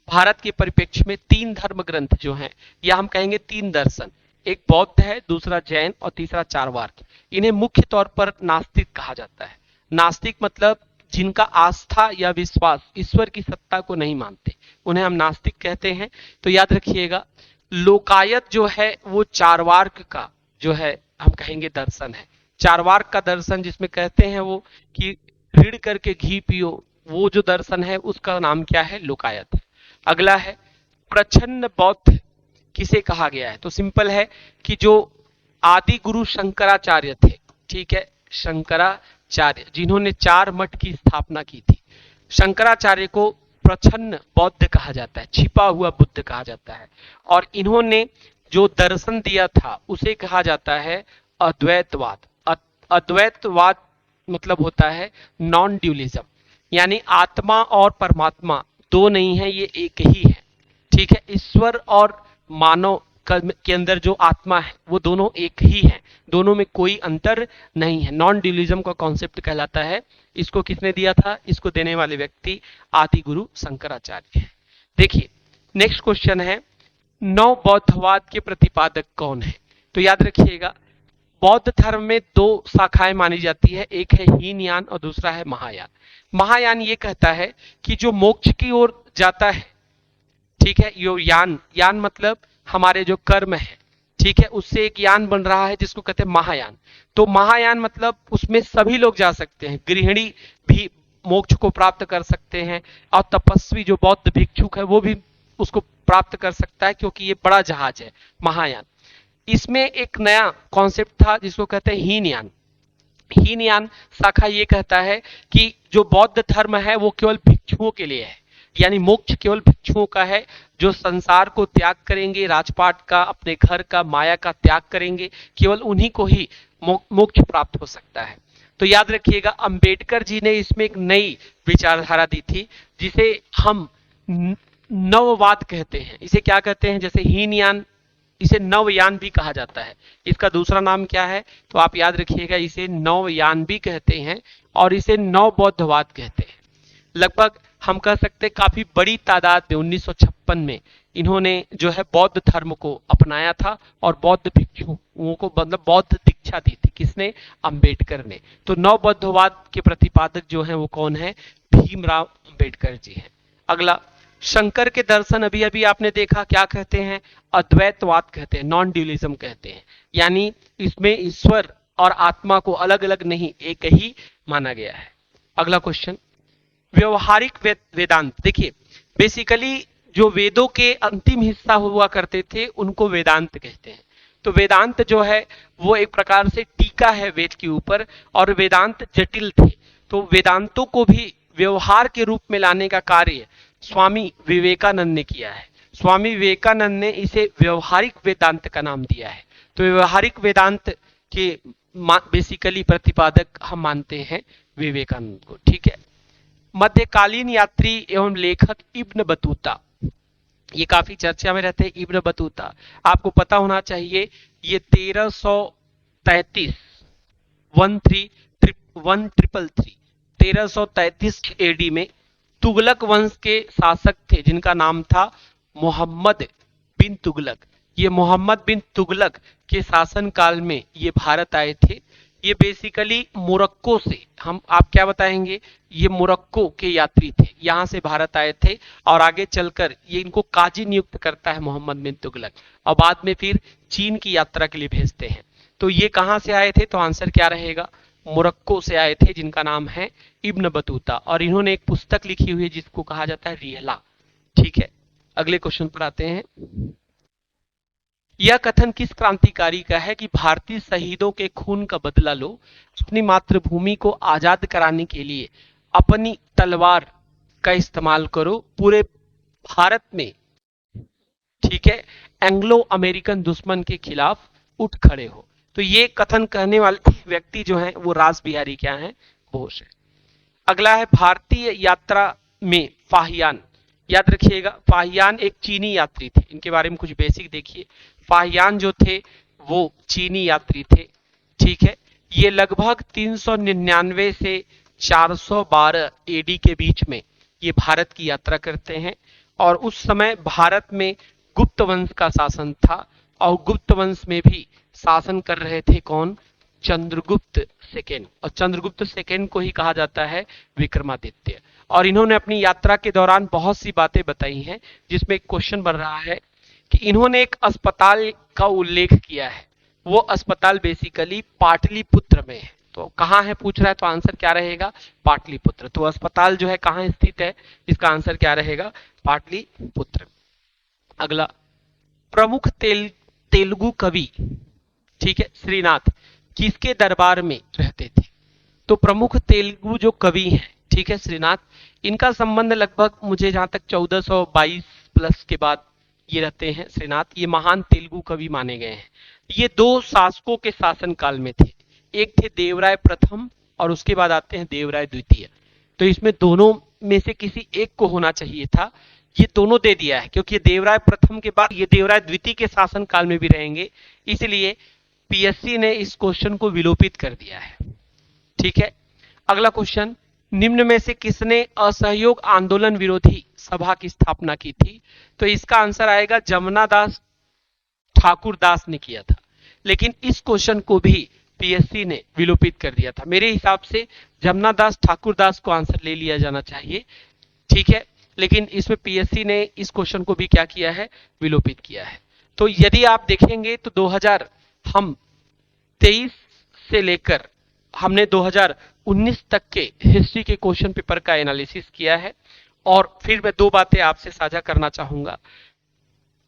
भारत के परिप्रेक्ष्य में 3 धर्म ग्रंथ जो हैं, या हम कहेंगे 3 दर्शन, एक बौद्ध है, दूसरा जैन और तीसरा चारवाक, इन्हें मुख्य तौर पर नास्तिक कहा जाता है। नास्तिक मतलब जिनका आस्था या विश्वास ईश्वर की सत्ता को नहीं मानते, उन्हें हम नास्तिक कहते हैं। तो याद रखिएगा, लोकायत जो है वो चारवाक का जो है हम कहेंगे दर्शन है। चारवाक का दर्शन जिसमें कहते हैं वो कि ऋण करके घी पियो, वो जो दर्शन है उसका नाम क्या है, लोकायत है। अगला है, प्रच्छन्न बौद्ध किसे कहा गया है। तो सिंपल है कि जो आदि गुरु शंकराचार्य थे, ठीक है, शंकराचार्य जिन्होंने 4 मठ की स्थापना की थी, शंकराचार्य को प्रच्छन्न बौद्ध कहा जाता है, छिपा हुआ बुद्ध कहा जाता है। और इन्होंने जो दर्शन दिया था उसे कहा जाता है अद्वैतवाद। अद्वैतवाद मतलब होता है नॉन ड्यूलिज्म, यानी आत्मा और परमात्मा 2 नहीं है, ये एक ही है। ठीक है, ईश्वर और मानव के अंदर जो आत्मा है वो दोनों एक ही है, दोनों में कोई अंतर नहीं है। नॉन ड्यूलिज्म का कॉन्सेप्ट कहलाता है। इसको किसने दिया था, इसको देने वाले व्यक्ति आदि गुरु शंकराचार्य है। देखिए नेक्स्ट क्वेश्चन है, नव बौद्धवाद के प्रतिपादक कौन है। तो याद रखिएगा, बौद्ध धर्म में दो शाखाएं मानी जाती है, एक है हीनयान और दूसरा है महायान। महायान ये कहता है कि जो मोक्ष की ओर जाता है, ठीक है, यो यान, यान मतलब हमारे जो कर्म है, ठीक है, उससे एक यान बन रहा है जिसको कहते हैं महायान। तो महायान मतलब उसमें सभी लोग जा सकते हैं, गृहिणी भी मोक्ष को प्राप्त कर सकते हैं और तपस्वी जो बौद्ध भिक्षुक है वो भी उसको प्राप्त कर सकता है, क्योंकि ये बड़ा जहाज है महायान। इसमें एक नया कॉन्सेप्ट था जिसको कहते हैं हीनयान। हीनयान शाखा ये कहता है कि जो बौद्ध धर्म है वो केवल भिक्षुओं के लिए है, यानी मोक्ष केवल भिक्षुओं का है, जो संसार को त्याग करेंगे, राजपाट का, अपने घर का, माया का त्याग करेंगे, केवल उन्हीं को ही मोक्ष प्राप्त हो सकता है। तो याद रखिएगा, अंबेडकर जी ने इसमें एक नई विचारधारा दी थी जिसे हम नववाद कहते हैं। इसे क्या कहते हैं? जैसे हीनयान, इसे नवयान भी कहा जाता है। इसका दूसरा नाम क्या है? तो आप याद रखिएगा, इसे नवयान भी कहते हैं और इसे नवबौद्धवाद कहते हैं। लगभग हम कह सकते हैं काफी बड़ी तादाद में 1956 में इन्होंने जो है बौद्ध धर्म को अपनाया था और बौद्ध भिक्षुओं को मतलब बौद्ध दीक्षा दी थी। किसने? अंबेडकर ने। तो नवबौद्धवाद के प्रतिपादक जो हैं वो कौन है? भीमराव अंबेडकर जी हैं। अगला, शंकर के दर्शन अभी अभी आपने देखा, क्या कहते हैं? अद्वैतवाद कहते हैं, नॉन ड्यूलिज्म कहते हैं, यानी इसमें ईश्वर और आत्मा को अलग अलग नहीं, एक ही माना गया है। अगला क्वेश्चन, व्यवहारिक वेदांत। देखिए, बेसिकली जो वेदों के अंतिम हिस्सा हुआ करते थे उनको वेदांत कहते हैं। तो वेदांत जो है वो एक प्रकार से टीका है वेद के ऊपर, और वेदांत जटिल थे, तो वेदांतों को भी व्यवहार के रूप में लाने का कार्य स्वामी विवेकानंद ने किया है। स्वामी विवेकानंद ने इसे व्यवहारिक वेदांत का नाम दिया है। तो व्यवहारिक वेदांत के बेसिकली प्रतिपादक हम मानते हैं विवेकानंद को, ठीक है। मध्यकालीन यात्री एवं लेखक इब्न बतूता, ये काफी चर्चा में रहते हैं। इब्न बतूता आपको पता होना चाहिए, ये 1333 एडी में तुगलक वंश के शासक थे जिनका नाम था मोहम्मद बिन तुगलक। ये मोहम्मद बिन तुगलक के शासन काल में ये भारत आए थे। ये बेसिकली मोरक्को से, हम आप क्या बताएंगे, ये मोरक्को के यात्री थे, यहां से भारत आए थे और आगे चलकर ये इनको काजी नियुक्त करता है मोहम्मद बिन तुगलक, और बाद में फिर चीन की यात्रा के लिए भेजते हैं। तो ये कहां से आए थे? तो आंसर क्या रहेगा? मोरक्को से आए थे, जिनका नाम है इब्न बतूता, और इन्होंने एक पुस्तक लिखी हुई है जिसको कहा जाता है रिहला, ठीक है। अगले क्वेश्चन पर आते हैं। यह कथन किस क्रांतिकारी का है कि भारतीय शहीदों के खून का बदला लो, अपनी मातृभूमि को आजाद कराने के लिए अपनी तलवार का इस्तेमाल करो, पूरे भारत में, ठीक है, एंग्लो अमेरिकन दुश्मन के खिलाफ उठ खड़े हो। तो ये कथन कहने वाले व्यक्ति जो हैं वो रास बिहारी क्या हैं? बोस है। अगला है भारतीय यात्रा में फाहियान। याद रखिएगा, फाहियान एक चीनी यात्री थे, इनके बारे में कुछ बेसिक देखिए। फाहियान जो थे वो चीनी यात्री थे, ठीक है। ये लगभग 399 से 412 एडी के बीच में ये भारत की यात्रा करते हैं, और उस समय भारत में गुप्त वंश का शासन था, और गुप्त वंश में भी शासन कर रहे थे कौन? चंद्रगुप्त सेकेंड, और चंद्रगुप्त सेकेंड को ही कहा जाता है विक्रमादित्य। और इन्होंने अपनी यात्रा के दौरान बहुत सी बातें बताई हैं, जिसमें एक क्वेश्चन बन रहा है कि इन्होंने एक अस्पताल का उल्लेख किया है। वो अस्पताल बेसिकली पाटलिपुत्र में है। तो कहाँ है पूछ रहा है, तो आंसर क्या रहेगा? पाटलिपुत्र। तो अस्पताल जो है कहाँ स्थित है? इसका आंसर क्या रहेगा? पाटलिपुत्र। अगला, प्रमुख तेलुगु कवि, ठीक है, श्रीनाथ किसके दरबार में रहते थे? तो प्रमुख तेलुगु जो कवि हैं, ठीक है, श्रीनाथ, इनका संबंध लगभग मुझे जहां तक 1422 प्लस के बाद ये रहते हैं श्रीनाथ। ये महान तेलुगु कवि माने गए हैं। ये दो शासकों के शासन काल में थे, एक थे देवराय प्रथम और उसके बाद आते हैं देवराय द्वितीय। तो इसमें दोनों में से किसी एक को होना चाहिए था, ये दोनों दे दिया है, क्योंकि देवराय प्रथम के बाद ये देवराय द्वितीय के शासन काल में भी रहेंगे, इसलिए पीएससी ने इस क्वेश्चन को विलोपित कर दिया है, ठीक है। अगला क्वेश्चन, निम्न में से किसने असहयोग आंदोलन विरोधी सभा की स्थापना की थी? तो इसका आंसर आएगा जमुना दास ठाकुर दास ने किया था। लेकिन इस क्वेश्चन को भी पीएससी ने विलोपित कर दिया था। मेरे हिसाब से जमुना दास ठाकुर दास को आंसर ले लिया जाना चाहिए, ठीक है, लेकिन इसमें पीएससी ने इस क्वेश्चन को भी क्या किया है, विलोपित किया है। तो यदि आप देखेंगे तो 2023 से लेकर हमने 2019 तक के हिस्ट्री के क्वेश्चन पेपर का एनालिसिस किया है। और फिर मैं दो बातें आपसे साझा करना चाहूंगा।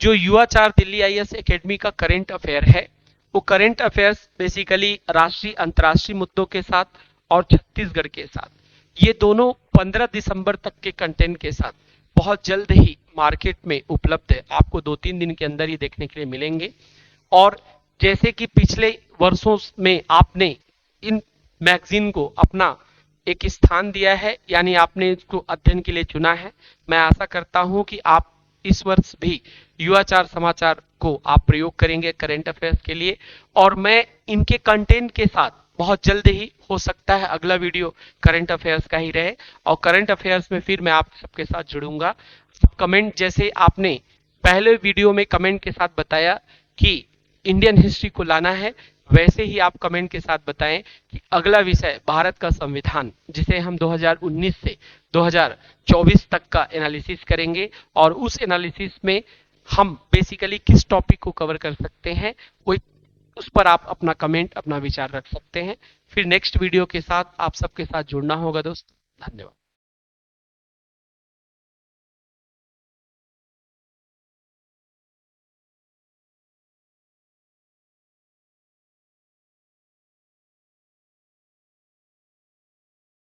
जो युवाचार दिल्ली आईएएस एकेडमी का करंट अफेयर है, वो करंट अफेयर्स बेसिकली राष्ट्रीय अंतर्राष्ट्रीय मुद्दों के साथ और छत्तीसगढ़ के साथ, ये दोनों 15 दिसंबर तक के कंटेंट के साथ बहुत जल्द ही मार्केट में उपलब्ध है। आपको 2-3 दिन के अंदर ही देखने के लिए मिलेंगे। और जैसे कि पिछले वर्षों में आपने इन मैगजीन को अपना एक स्थान दिया है, यानी आपने इसको अध्ययन के लिए चुना है, मैं आशा करता हूं कि आप इस वर्ष भी युवाचार समाचार को आप प्रयोग करेंगे करंट अफेयर्स के लिए। और मैं इनके कंटेंट के साथ बहुत जल्द ही, हो सकता है अगला वीडियो करंट अफेयर्स का ही रहे, और करंट अफेयर्स में फिर मैं आप सबके साथ जुड़ूंगा। कमेंट, जैसे आपने पहले वीडियो में कमेंट के साथ बताया कि इंडियन हिस्ट्री को लाना है, वैसे ही आप कमेंट के साथ बताएं कि अगला विषय भारत का संविधान, जिसे हम 2019 से 2024 तक का एनालिसिस करेंगे, और उस एनालिसिस में हम बेसिकली किस टॉपिक को कवर कर सकते हैं, वो उस पर आप अपना कमेंट, अपना विचार रख सकते हैं। फिर नेक्स्ट वीडियो के साथ आप सबके साथ जुड़ना होगा दोस्त। धन्यवाद।